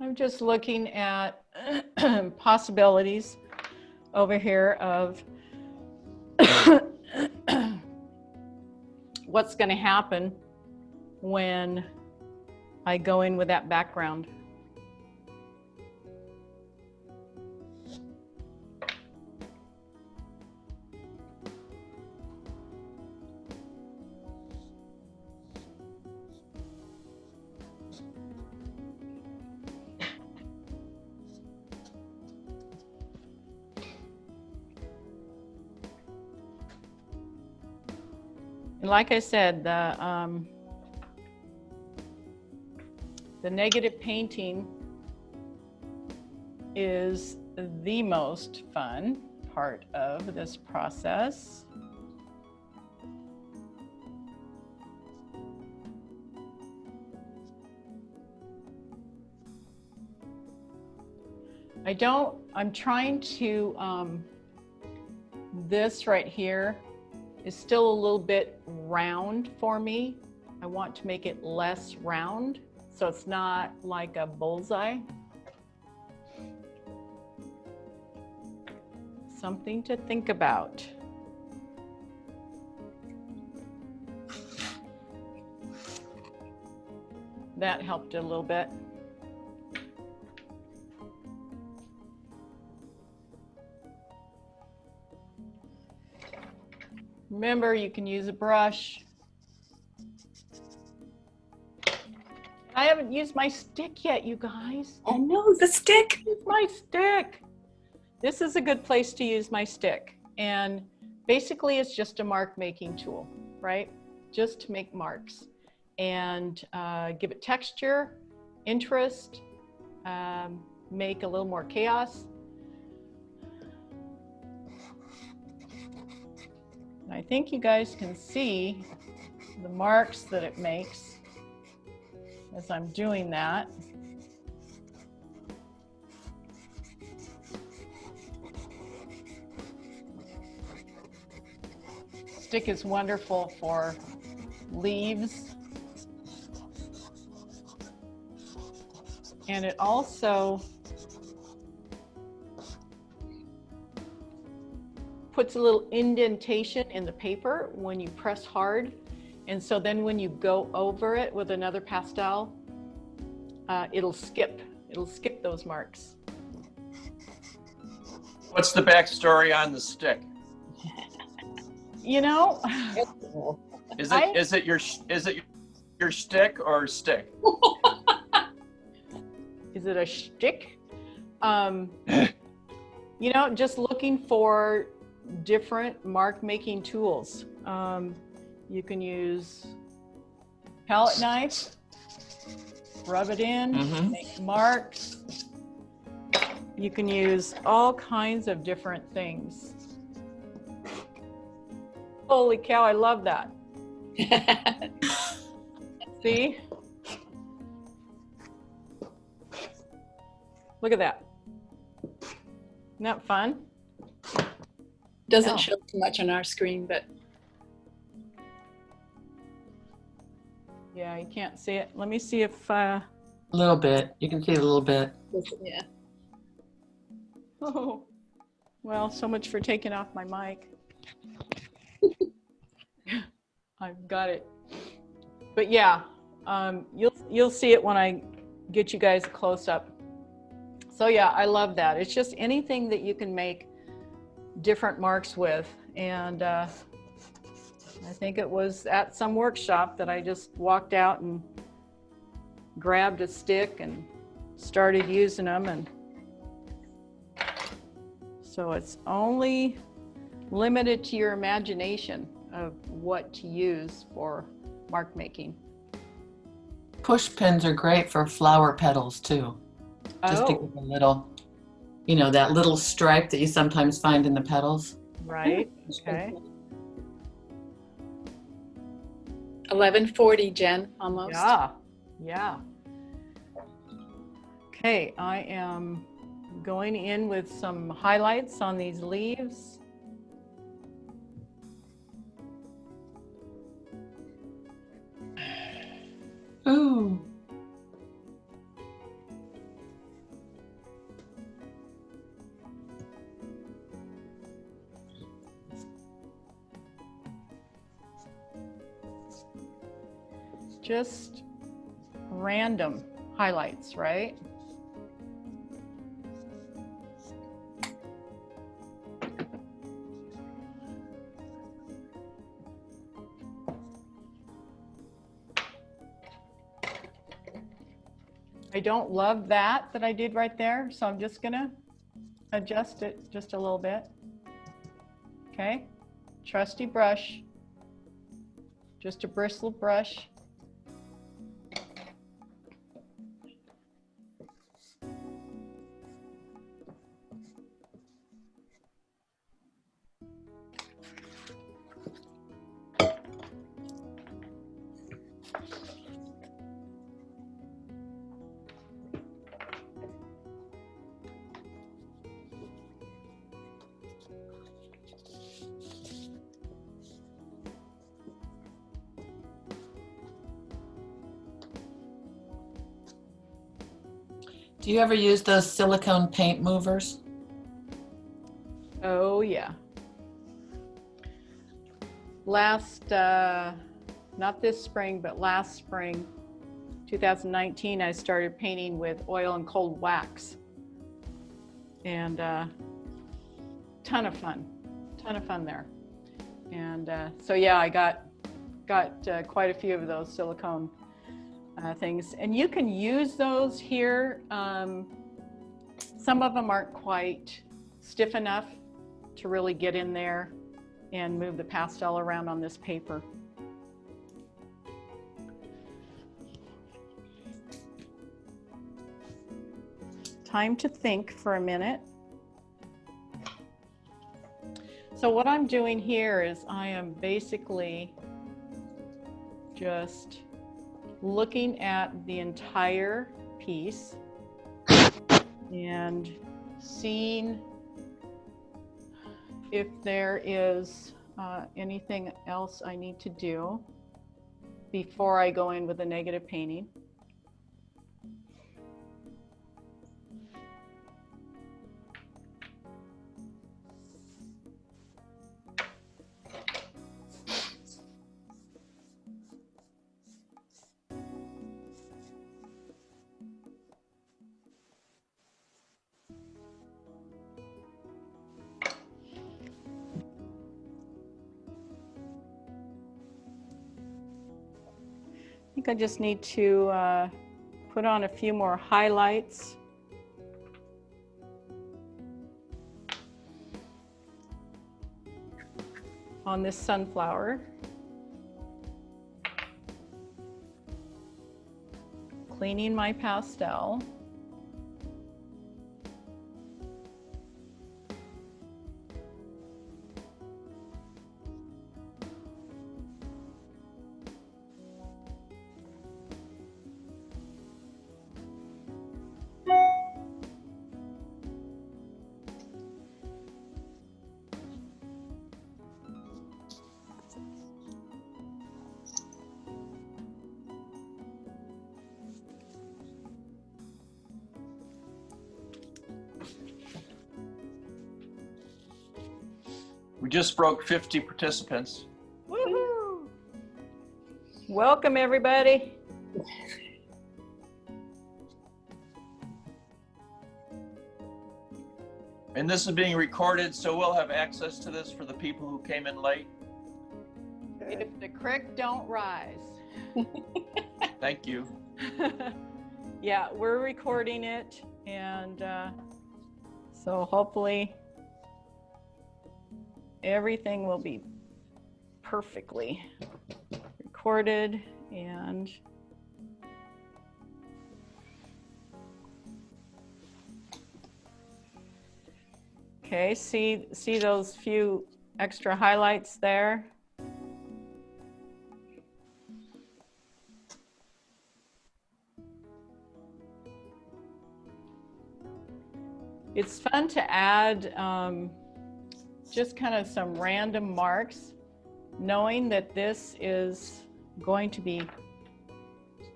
I'm just looking at possibilities over here of what's going to happen when I go in with that background. And like I said, the negative painting is the most fun part of this process. I'm trying to, this right here is still a little bit round for me. I want to make it less round, so it's not like a bullseye. Something to think about. That helped a little bit. Remember, you can use a brush. I haven't used my stick yet, you guys. Oh no, the stick. My stick. This is a good place to use my stick. And basically it's just a mark making tool, right? Just to make marks and give it texture, interest, make a little more chaos. I think you guys can see the marks that it makes as I'm doing that. Stick is wonderful for leaves. And it also puts a little indentation in the paper when you press hard. And so then when you go over it with another pastel, it'll skip those marks. What's the backstory on the stick? You know, Is it your stick or stick? Is it a shtick? You know, just looking for different mark making tools. You can use palette knife, rub it in, make marks. You can use all kinds of different things. Holy cow, I love that. See? Look at that. Isn't that fun? Doesn't show too much on our screen, but yeah, you can't see it. Let me see if A little bit. You can see it a little bit. yeah. oh, well, so much for taking off my mic. I've got it. But yeah, you'll see it when I get you guys close up. So yeah, I love that. It's just anything that you can make different marks with. And I think it was at some workshop that I just walked out and grabbed a stick and started using them. And so it's only limited to your imagination of what to use for mark making. Push pins are great for flower petals too. Just to give a little, you know, that little stripe that you sometimes find in the petals. Right, okay. 11:40, Jen, almost. Yeah. Okay, I am going in with some highlights on these leaves. Ooh. Just random highlights, right? I don't love that I did right there, so I'm just gonna adjust it just a little bit. Okay, trusty brush. just a bristle brush. Do you ever use those silicone paint movers? Oh yeah. Last, not this spring, but last spring, 2019, I started painting with oil and cold wax. And ton of fun there. And so yeah, I got quite a few of those silicone things, and you can use those here. Some of them aren't quite stiff enough to really get in there and move the pastel around on this paper. Time to think for a minute. So what I'm doing here is I am basically just looking at the entire piece and seeing if there is anything else I need to do before I go in with a negative painting. I think I just need to put on a few more highlights. On this sunflower. Cleaning my pastel. We just broke 50 participants. Woohoo! Welcome, everybody. And this is being recorded, so we'll have access to this for the people who came in late. If the creek don't rise. Thank you. Yeah, we're recording it, and so hopefully everything will be perfectly recorded. And okay, see those few extra highlights there? It's fun to add just kind of some random marks, knowing that this is going to be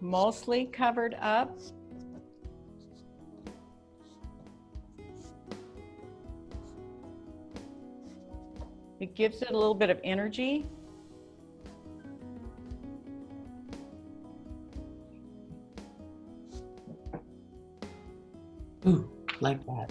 mostly covered up. It gives it a little bit of energy. Ooh, like that.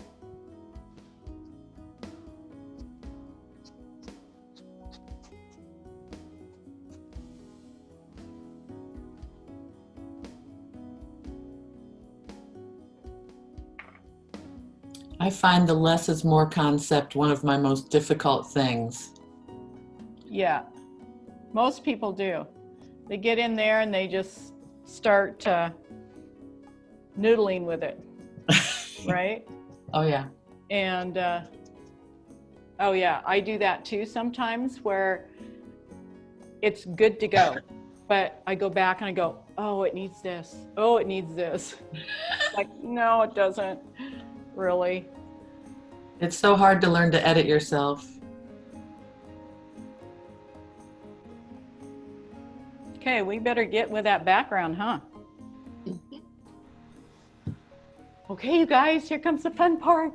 I find the less is more concept one of my most difficult things. Yeah, most people do. They get in there and they just start noodling with it, right? Oh yeah. And oh yeah, I do that too sometimes where it's good to go, but I go back and I go, oh, it needs this. Oh, it needs this. Like, no, it doesn't really. It's so hard to learn to edit yourself. Okay, we better get with that background, huh? Okay, you guys, here comes the fun part.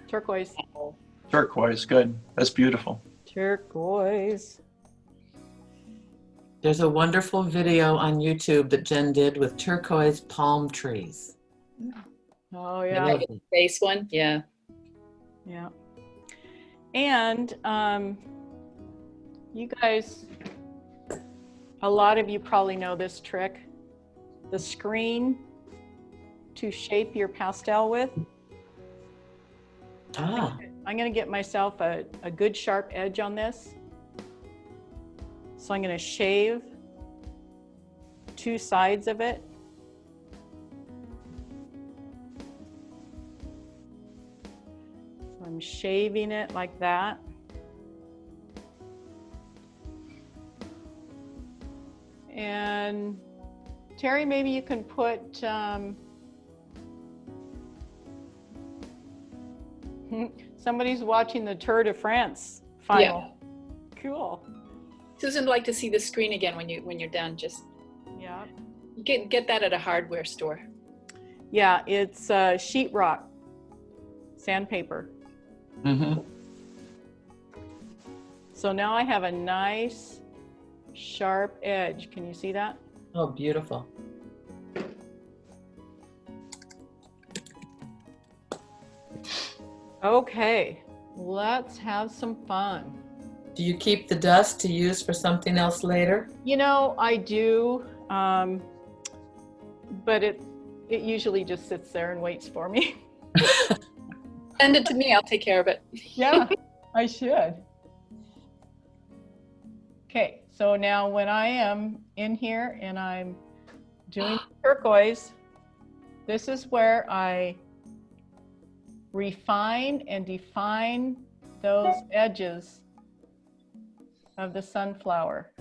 Turquoise. Turquoise, good. That's beautiful. Turquoise. There's a wonderful video on YouTube that Jen did with turquoise palm trees. Oh I yeah. love it. Base one, yeah. Yeah. And you guys, a lot of you probably know this trick. The screen to shape your pastel with. Ah, I'm going to get myself a good sharp edge on this. So I'm going to shave 2 sides of it. So I'm shaving it like that. And Terry, maybe you can put somebody's watching the Tour de France final. Yeah. Cool. Susan would like to see the screen again when you're done. Just yeah. Get that at a hardware store. Yeah, it's sheetrock, sandpaper. mm-hmm. So now I have a nice sharp edge. Can you see that? Oh, beautiful. Okay, let's have some fun. Do you keep the dust to use for something else later? You know, I do, but it usually just sits there and waits for me. Send it to me, I'll take care of it. Yeah, I should. Okay, so now when I am in here and I'm doing turquoise, this is where I refine and define those edges of the sunflower.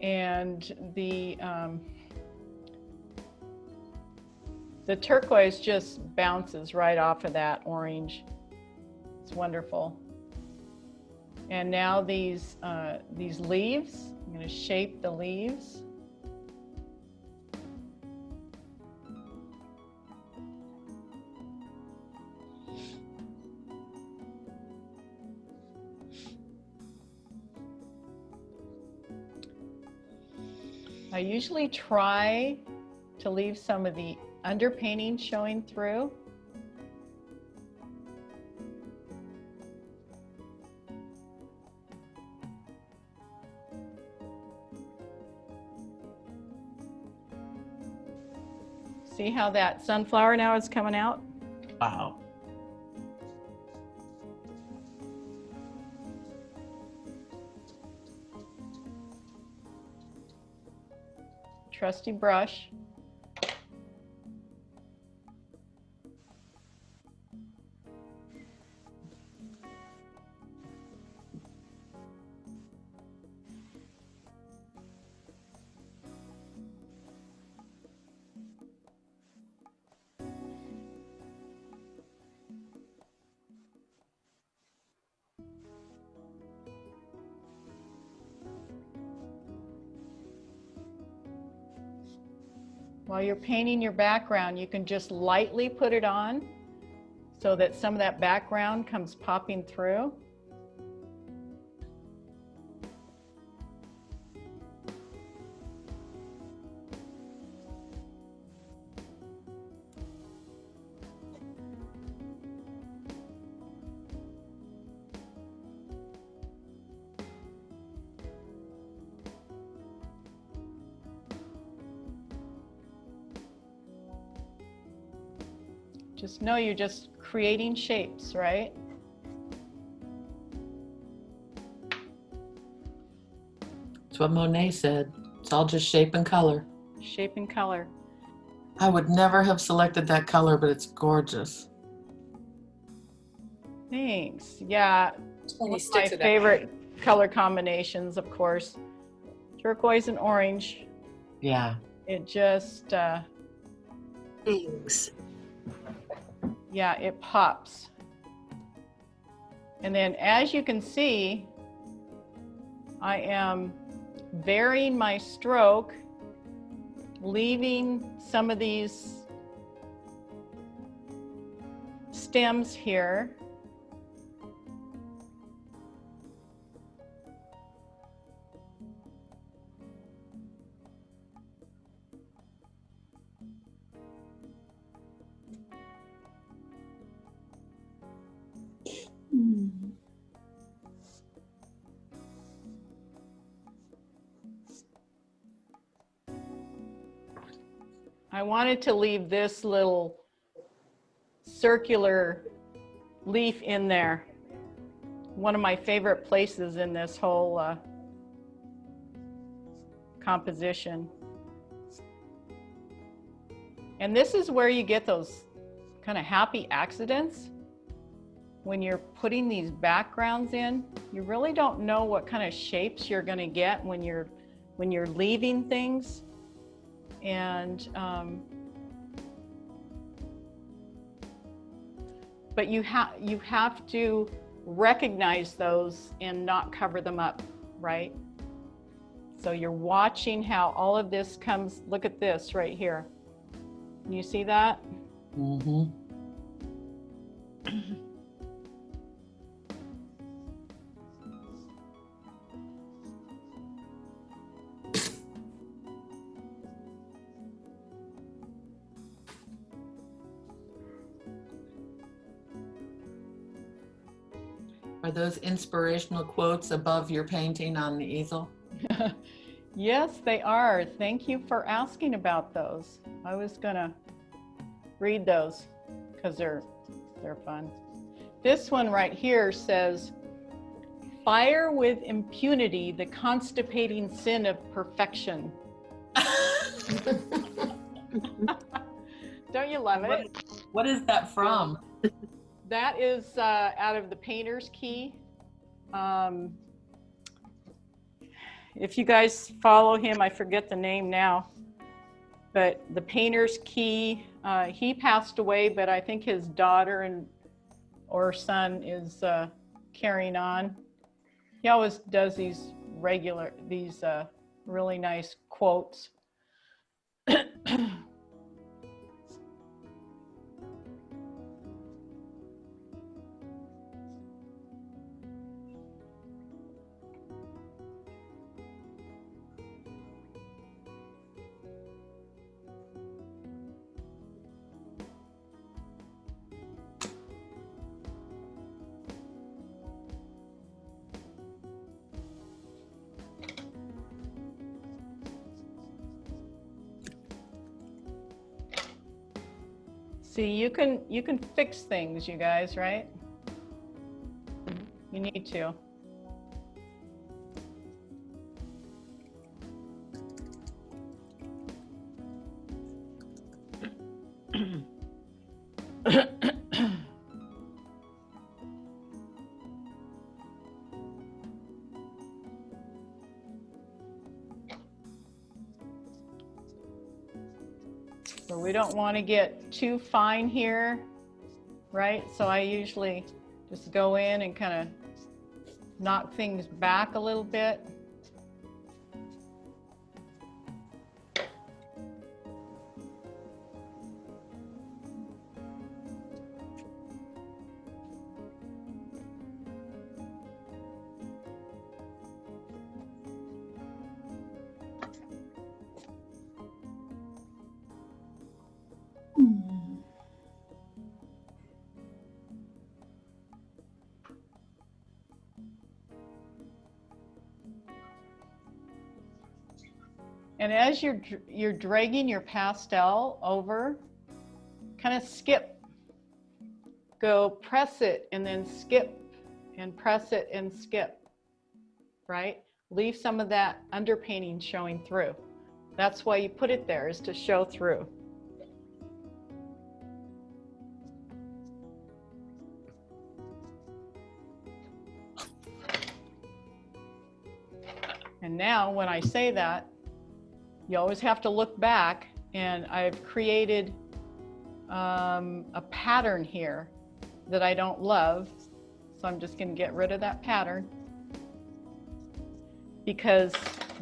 And the turquoise just bounces right off of that orange. It's wonderful. And now these leaves, I'm going to shape the leaves. I usually try to leave some of the underpainting showing through. See how that sunflower now is coming out? Wow. Trusty brush. While you're painting your background, you can just lightly put it on so that some of that background comes popping through. Just know you're just creating shapes, right? That's what Monet said. It's all just shape and color. Shape and color. I would never have selected that color, but it's gorgeous. Thanks. Yeah, When one you of stick my to that. favorite color combinations, of course. Turquoise and orange. Yeah. It just, Things. yeah, it pops. And then as you can see, I am varying my stroke, leaving some of these stems here. I wanted to leave this little circular leaf in there. One of my favorite places in this whole composition. And this is where you get those kind of happy accidents. When you're putting these backgrounds in, you really don't know what kind of shapes you're going to get when you're leaving things. And but you have to recognize those and not cover them up, right? So you're watching how all of this comes. Look at this right here. Can you see that? Mm-hmm. Are those inspirational quotes above your painting on the easel? Yes, they are. Thank you for asking about those. I was gonna read those because they're fun. This one right here says, "Fire with impunity the constipating sin of perfection." Don't you love it? What is that from? That is out of the Painter's Key. If you guys follow him, I forget the name now, but the Painter's Key, he passed away, but I think his daughter or son is carrying on. He always does these really nice quotes. See, you can fix things, you guys, right? You need to. So we don't want to get too fine here, right? So I usually just go in and kind of knock things back a little bit. And as you're dragging your pastel over, kind of skip. Go press it and then skip and press it and skip, right? Leave some of that underpainting showing through. That's why you put it there, is to show through. And now when I say that, you always have to look back, and I've created a pattern here that I don't love. So I'm just going to get rid of that pattern, because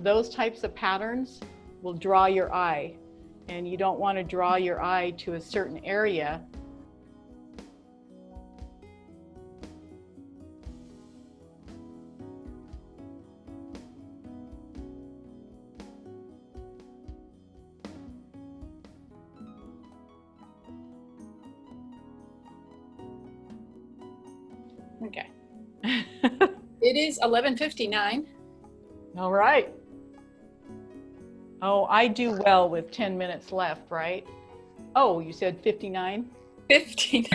those types of patterns will draw your eye, and you don't want to draw your eye to a certain area. Okay. It is 11:59. All right. Oh, I do well with 10 minutes left, right? Oh, you said 59? 15.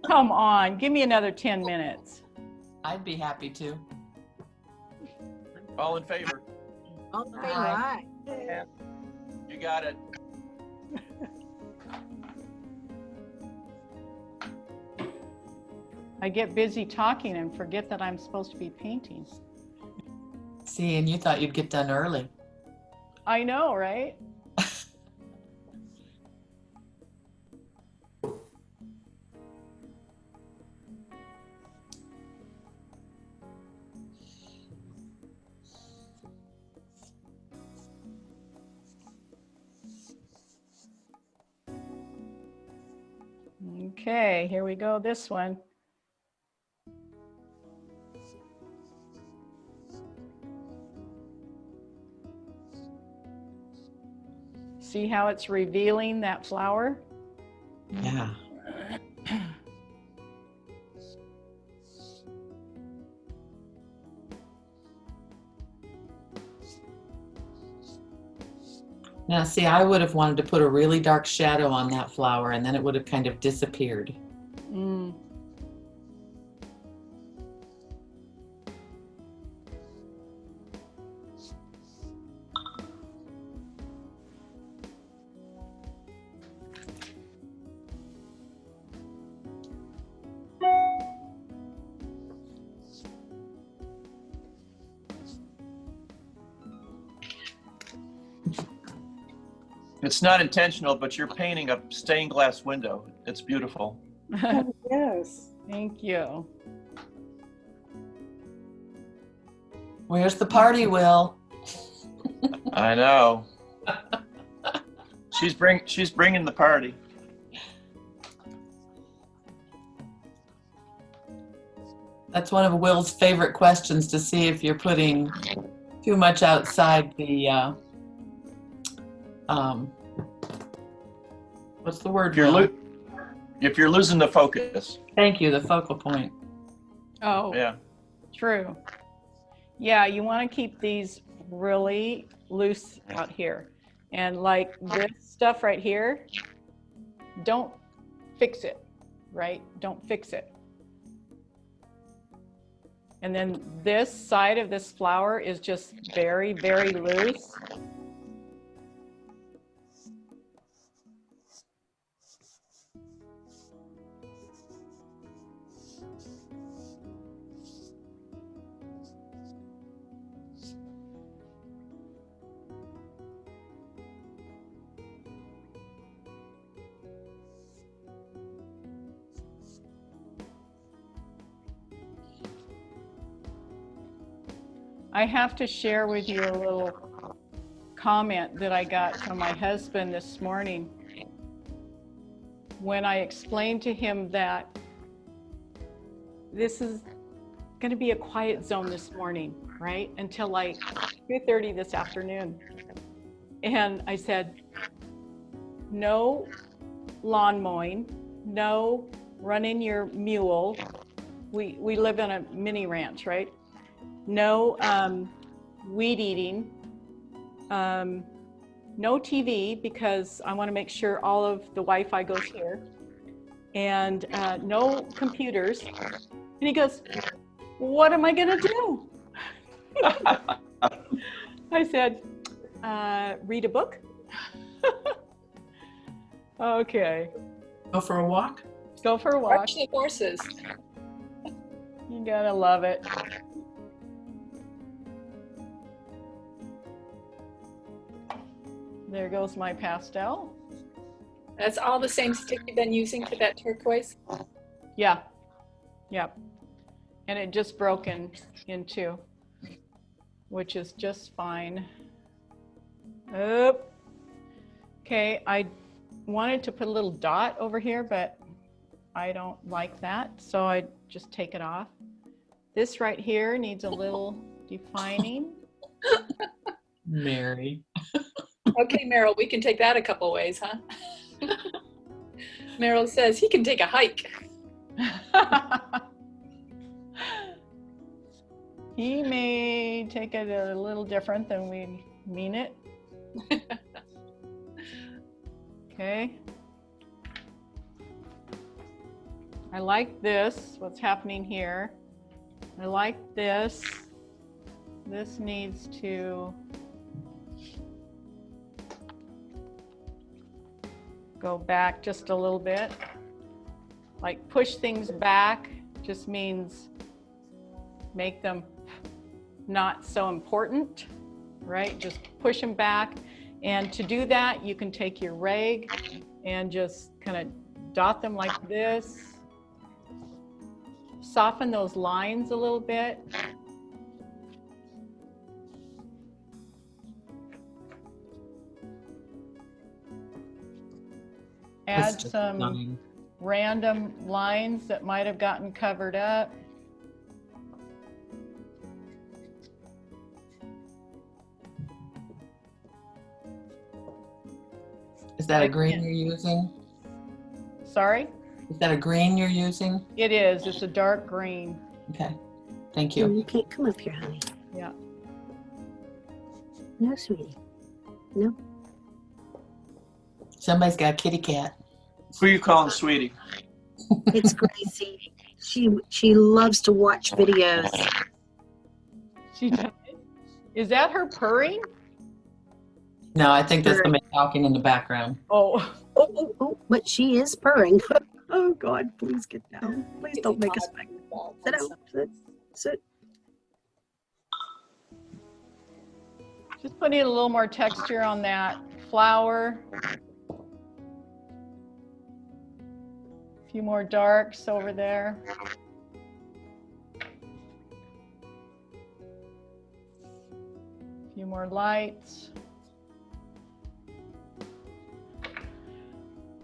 Come on, give me another 10 minutes. I'd be happy to. All in favor? All in favor, Aye. aye. You got it. I get busy talking and forget that I'm supposed to be painting. See, and you thought you'd get done early. I know, right? Okay, here we go, this one. See how it's revealing that flower? Yeah. Now, see, I would have wanted to put a really dark shadow on that flower, and then it would have kind of disappeared. Mm. It's not intentional, but you're painting a stained glass window. It's beautiful. Yes. Thank you. Where's the party, Will? I know. She's bringing the party. That's one of Will's favorite questions, to see if you're putting too much outside the, what's the word? If you're losing the focus. Thank you, the focal point. Oh, Yeah. true. Yeah, you want to keep these really loose out here. And like this stuff right here, don't fix it, right? Don't fix it. And then this side of this flower is just very, very loose. I have to share with you a little comment that I got from my husband this morning when I explained to him that this is going to be a quiet zone this morning, right? Until like 2:30 this afternoon. And I said, no lawn mowing, no running your mule. We live in a mini ranch, right? No weed eating, no TV because I want to make sure all of the Wi-Fi goes here, and no computers. And he goes, what am I gonna do? I said, read a book. Okay. Go for a walk? Go for a walk. Watch the horses. You gotta love it. There goes my pastel. That's all the same stick you've been using for that turquoise? Yeah. Yep. And it just broke in two, which is just fine. Oop. Okay, I wanted to put a little dot over here, but I don't like that, so I just take it off. This right here needs a little defining. Mary. Okay, Meryl, we can take that a couple ways, huh? Meryl says he can take a hike. He may take it a little different than we mean it. Okay. I like this, what's happening here. I like this. This needs to go back just a little bit. Like push things back just means make them not so important, right? Just push them back. And to do that, you can take your rag and just kind of dot them like this. Soften those lines a little bit. Add some random lines that might have gotten covered up. Is that a green you're using? Sorry? Is that a green you're using? It is. It's a dark green. Okay. Thank No, you. you can't come up here, honey. Yeah. No, sweetie. No. Somebody's got a kitty cat. Who you calling sweetie? It's Gracie. She loves to watch videos. She does. Is that her purring? No, I think there's somebody talking in the background. Oh. Oh, but she is purring. Oh, God, please get down. Please don't make us back. Sit down. Sit. Just putting a little more texture on that flower. A few more darks over there. A few more lights.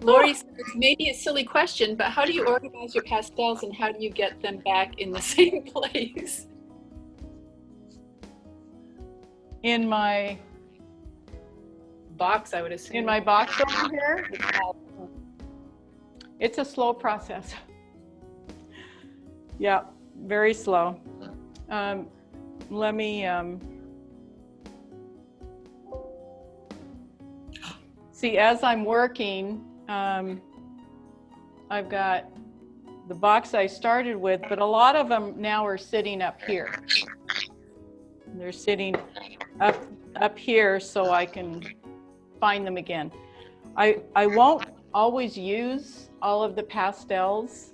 Lori says, maybe a silly question, but how do you organize your pastels and how do you get them back in the same place? In my Box, I would assume. in my box over here. It's a slow process. Yeah, very slow. Let me see, as I'm working, I've got the box I started with, but a lot of them now are sitting up here. They're sitting up here so I can find them again. I won't always use all of the pastels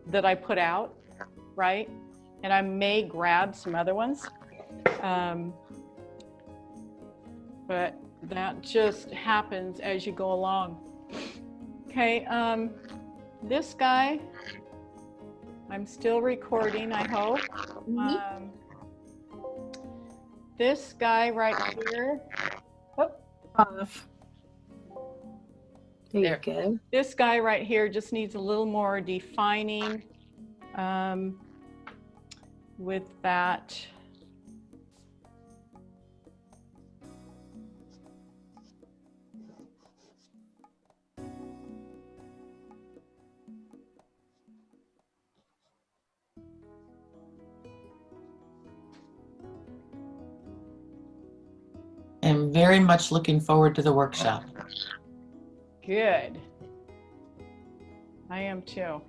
that I put out, right? And I may grab some other ones. But that just happens as you go along. Okay, this guy, I'm still recording, I hope. This guy right here, Off. There you go. this guy right here just needs a little more defining with that. am very much looking forward to the workshop. Good. I am too.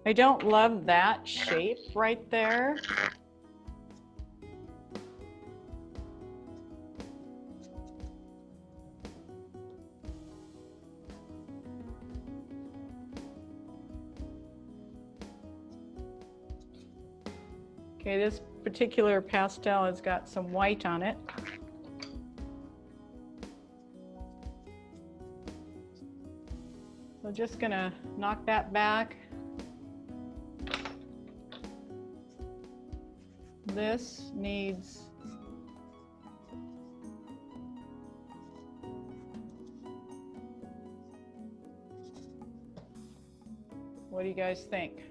I don't love that shape right there. Okay, this particular pastel has got some white on it. So just gonna knock that back. This needs what do you guys think?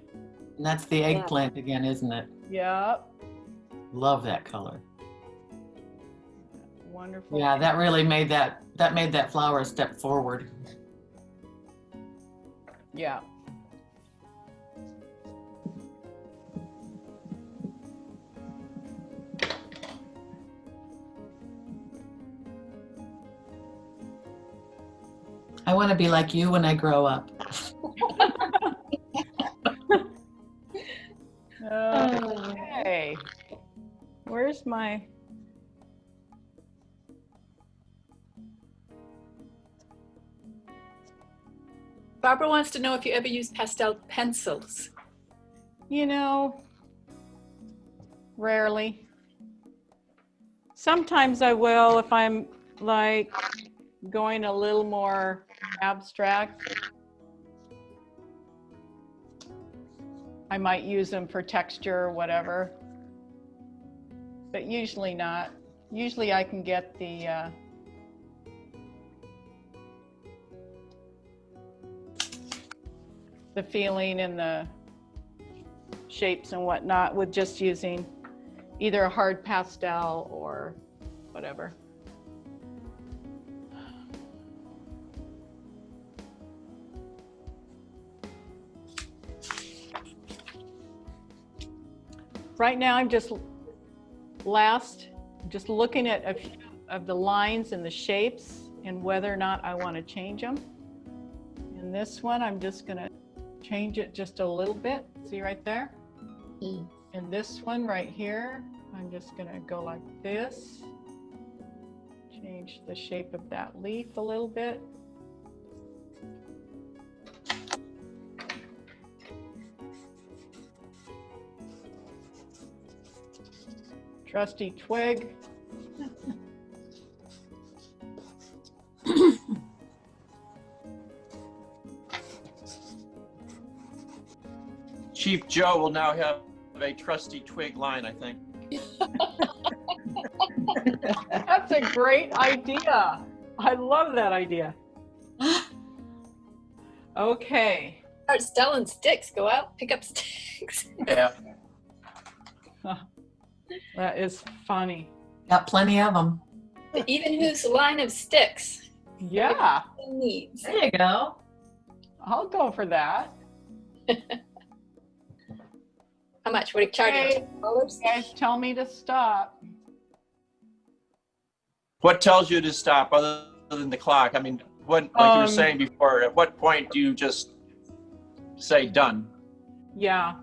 And that's the eggplant again, isn't it? Yep. Love that color. Wonderful. Yeah, that really made that flower a step forward. Yeah. I want to be like you when I grow up. Okay. Where's my... Barbara wants to know if you ever use pastel pencils. You know, rarely. Sometimes I will if I'm like going a little more abstract. I might use them for texture or whatever, but usually not. Usually I can get the feeling and the shapes and whatnot with just using either a hard pastel or whatever. Right now I'm just looking at a few of the lines and the shapes and whether or not I want to change them. And this one I'm just going to change it just a little bit. See right there? And this one right here, I'm just going to go like this. Change the shape of that leaf a little bit. Trusty twig. Chief Joe will now have a trusty twig line, I think. That's a great idea. I love that idea. Okay. Start selling sticks. Go out, pick up sticks. Yeah. That is funny. Got plenty of them. The Evenhus line of sticks. Yeah, Needs. There you go. I'll go for that. How much would it charge Okay. you? $2? Guys, tell me to stop. What tells you to stop other than the clock? I mean, what, like you were saying before, at what point do you just say done? Yeah.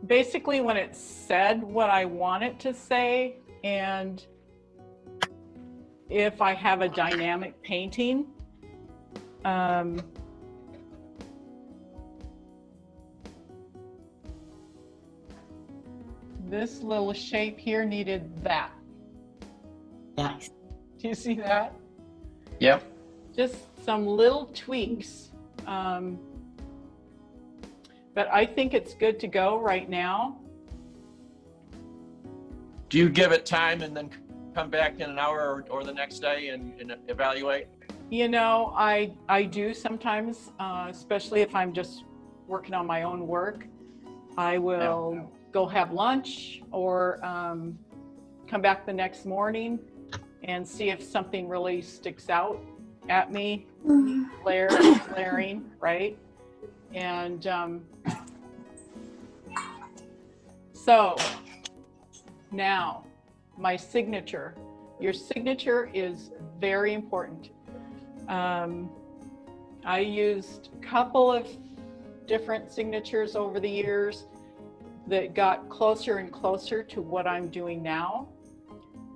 Basically when it said what I want it to say, and if I have a dynamic painting, this little shape here needed that. Yeah. Do you see that? Yep. Just some little tweaks. But I think it's good to go right now. Do you give it time and then come back in an hour or the next day and evaluate? You know, I do sometimes, especially if I'm just working on my own work. I will go have lunch or come back the next morning and see if something really sticks out at me, glaring, right? And so now my signature. Your signature is very important. I used a couple of different signatures over the years that got closer and closer to what I'm doing now.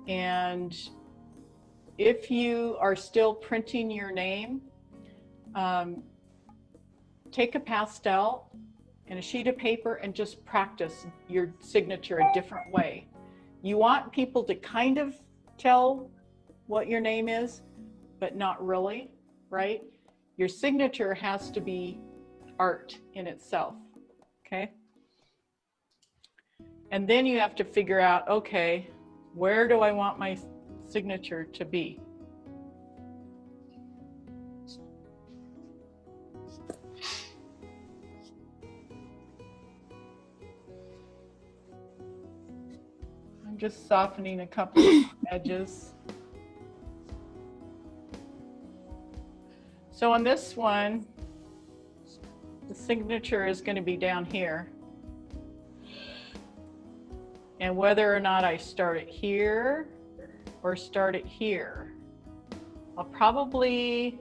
And if you are still printing your name, take a pastel and a sheet of paper and just practice your signature a different way. You want people to kind of tell what your name is, but not really, right? Your signature has to be art in itself, okay? And then you have to figure out, okay, where do I want my signature to be? I'm just softening a couple of edges. So on this one, the signature is going to be down here. And whether or not I start it here or start it here, I'll probably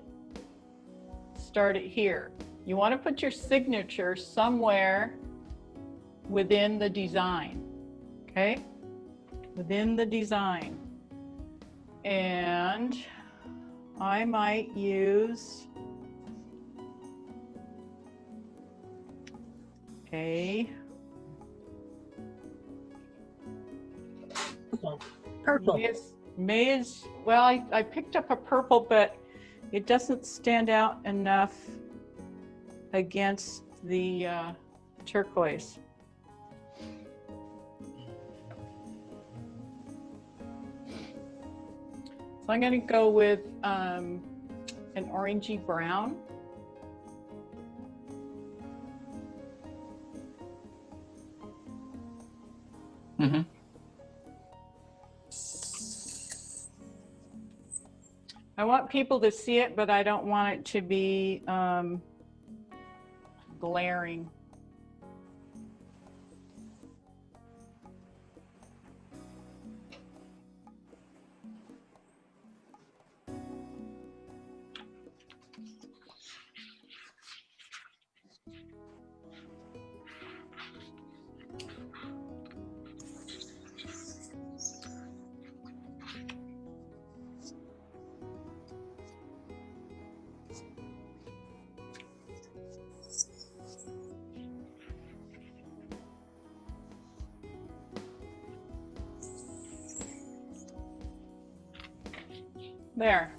start it here. You want to put your signature somewhere within the design, okay? Within the design. And I might use a Purple. Well, I picked up a purple, but it doesn't stand out enough against the turquoise. So I'm going to go with an orangey brown. Mm-hmm. I want people to see it, but I don't want it to be glaring. There,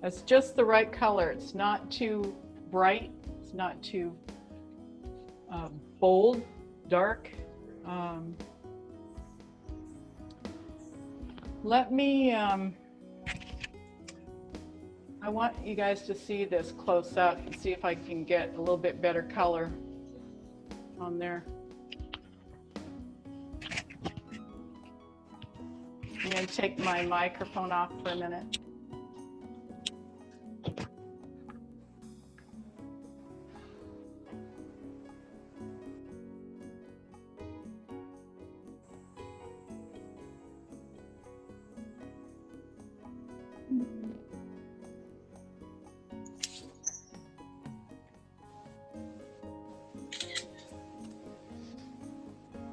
that's just the right color. It's not too bright. It's not too bold, dark. Let me, I want you guys to see this close up and see if I can get a little bit better color on there. I'm going to take my microphone off for a minute.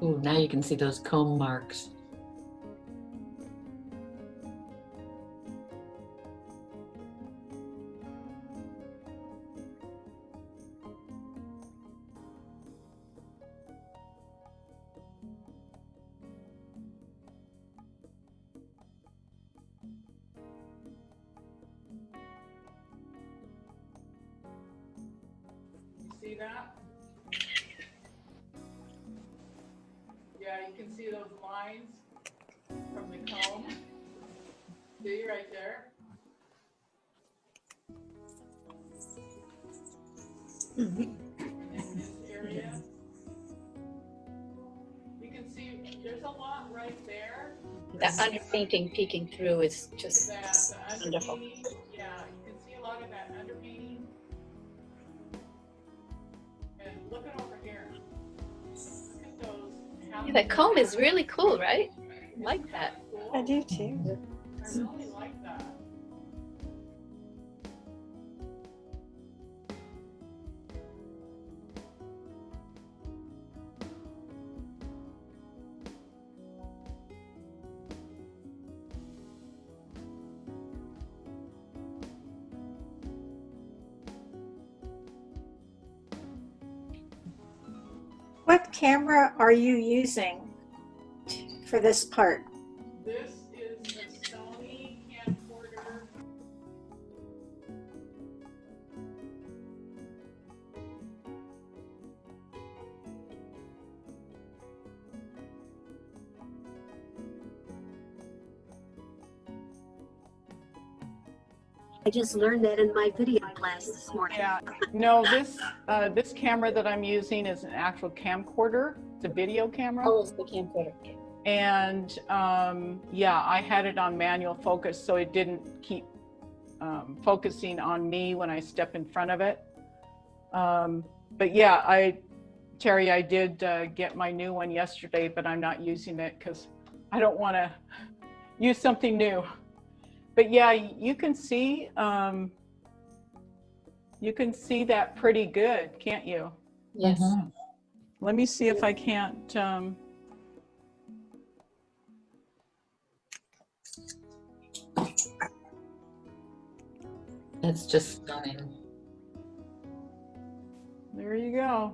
Ooh, now you can see those comb marks. You see that? Yeah, you can see those lines from the comb. See right there? And in this area, you can see there's a lot right there. That underpainting peeking through is just That wonderful. underpainting, yeah, you can see a lot of that underpainting. And look at over here. Look at those. Yeah, that comb is really cool, right? I like that. Cool. I do too. I really like that. What camera are you using for this part? This is the Sony camcorder. I just learned that in my video class this morning. Yeah, no, this camera that I'm using is an actual camcorder. It's a video camera. Oh, it's the camcorder. And yeah, I had it on manual focus, so it didn't keep focusing on me when I step in front of it. But yeah, Terry, I did get my new one yesterday, but I'm not using it because I don't want to use something new. But yeah, you can see that pretty good, can't you? Yes. Mm-hmm. Let me see if I can't. It's just stunning. There you go.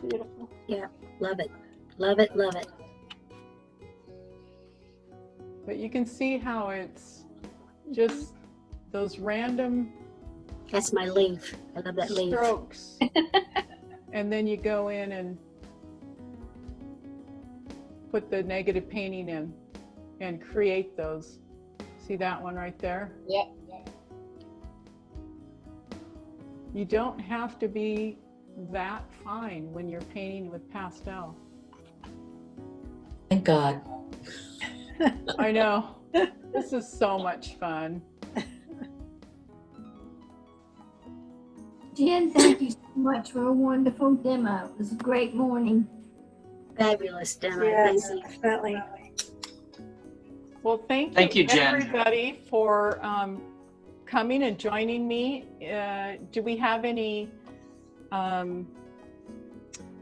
Beautiful. Yeah, love it. Love it, love it. But you can see how it's just those random That's my leaf. I love that leaf. strokes. And then you go in and put the negative painting in and create those. See that one right there? Yep. You don't have to be that fine when you're painting with pastel. Thank God. I know. This is so much fun. Jen, thank you so much for a wonderful demo. It was a great morning. Fabulous demo. Yes, Thank you. definitely. Well, thank you, Jen. everybody, for coming and joining me. Do we have any, let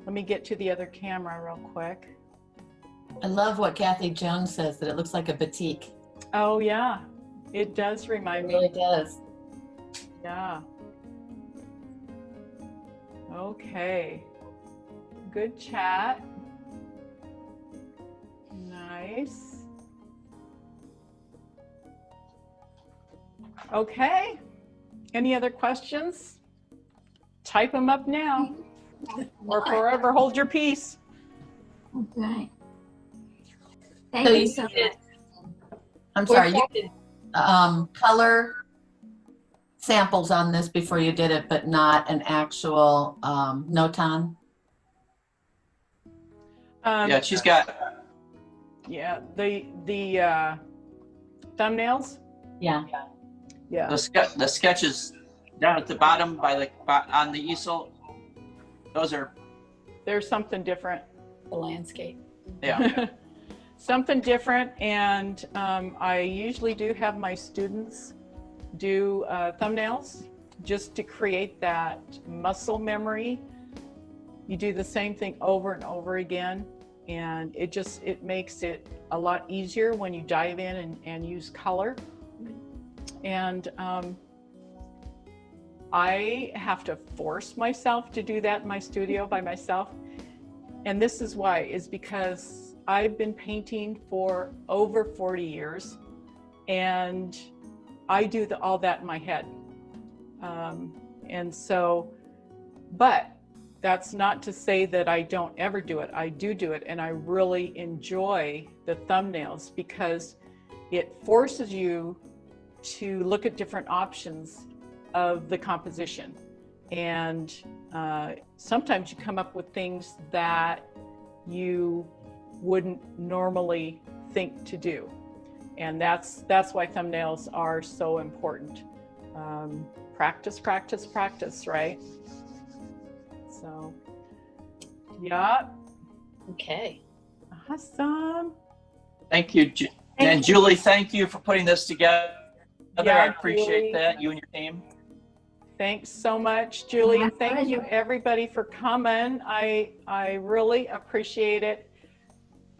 me get to the other camera real quick. I love what Kathy Jones says, that it looks like a batik. Oh yeah, it does It remind really me. does. Yeah. Okay. Good chat. Nice. Okay. Any other questions? Type them up now or forever hold your peace. Okay. So Thank you you so much. did, I'm sorry, you did color samples on this before you did it, but not an actual notan? Yeah, she's got, Yeah, the thumbnails. Yeah. Yeah. the sketches down at the bottom on the easel. Those are, There's something different. The landscape. yeah. Something different, and I usually do have my students do thumbnails just to create that muscle memory. You do the same thing over and over again, and it makes it a lot easier when you dive in and use color. And I have to force myself to do that in my studio by myself. And this is why, is because I've been painting for over 40 years and I do all that in my head. And so, but that's not to say that I don't ever do it. I do it, and I really enjoy the thumbnails because it forces you to look at different options of the composition. And sometimes you come up with things that you wouldn't normally think to do. And that's why thumbnails are so important. Practice, practice, practice, right? So, yeah. Okay. Awesome. Thank you. And Julie, thank you for putting this together. Yeah, I appreciate Julie. that, you and your team. Thanks so much, Julie. My And thank you pleasure. everybody for coming. I really appreciate it.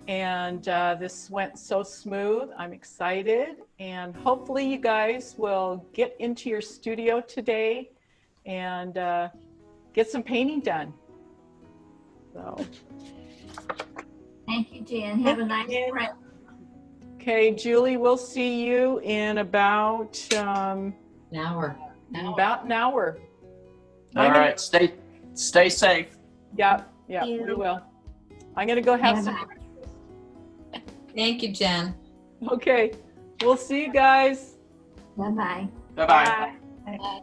And this went so smooth. I'm excited. And hopefully you guys will get into your studio today and get some painting done. So. Thank you, Jen. Have a nice Jen. break. Okay, Julie, we'll see you in about An hour. about an hour. All right, stay safe. Yeah, Thank we you. will. I'm gonna go have some. Thank you, Jen. Okay, we'll see you guys. Bye-bye. Bye-bye. Bye.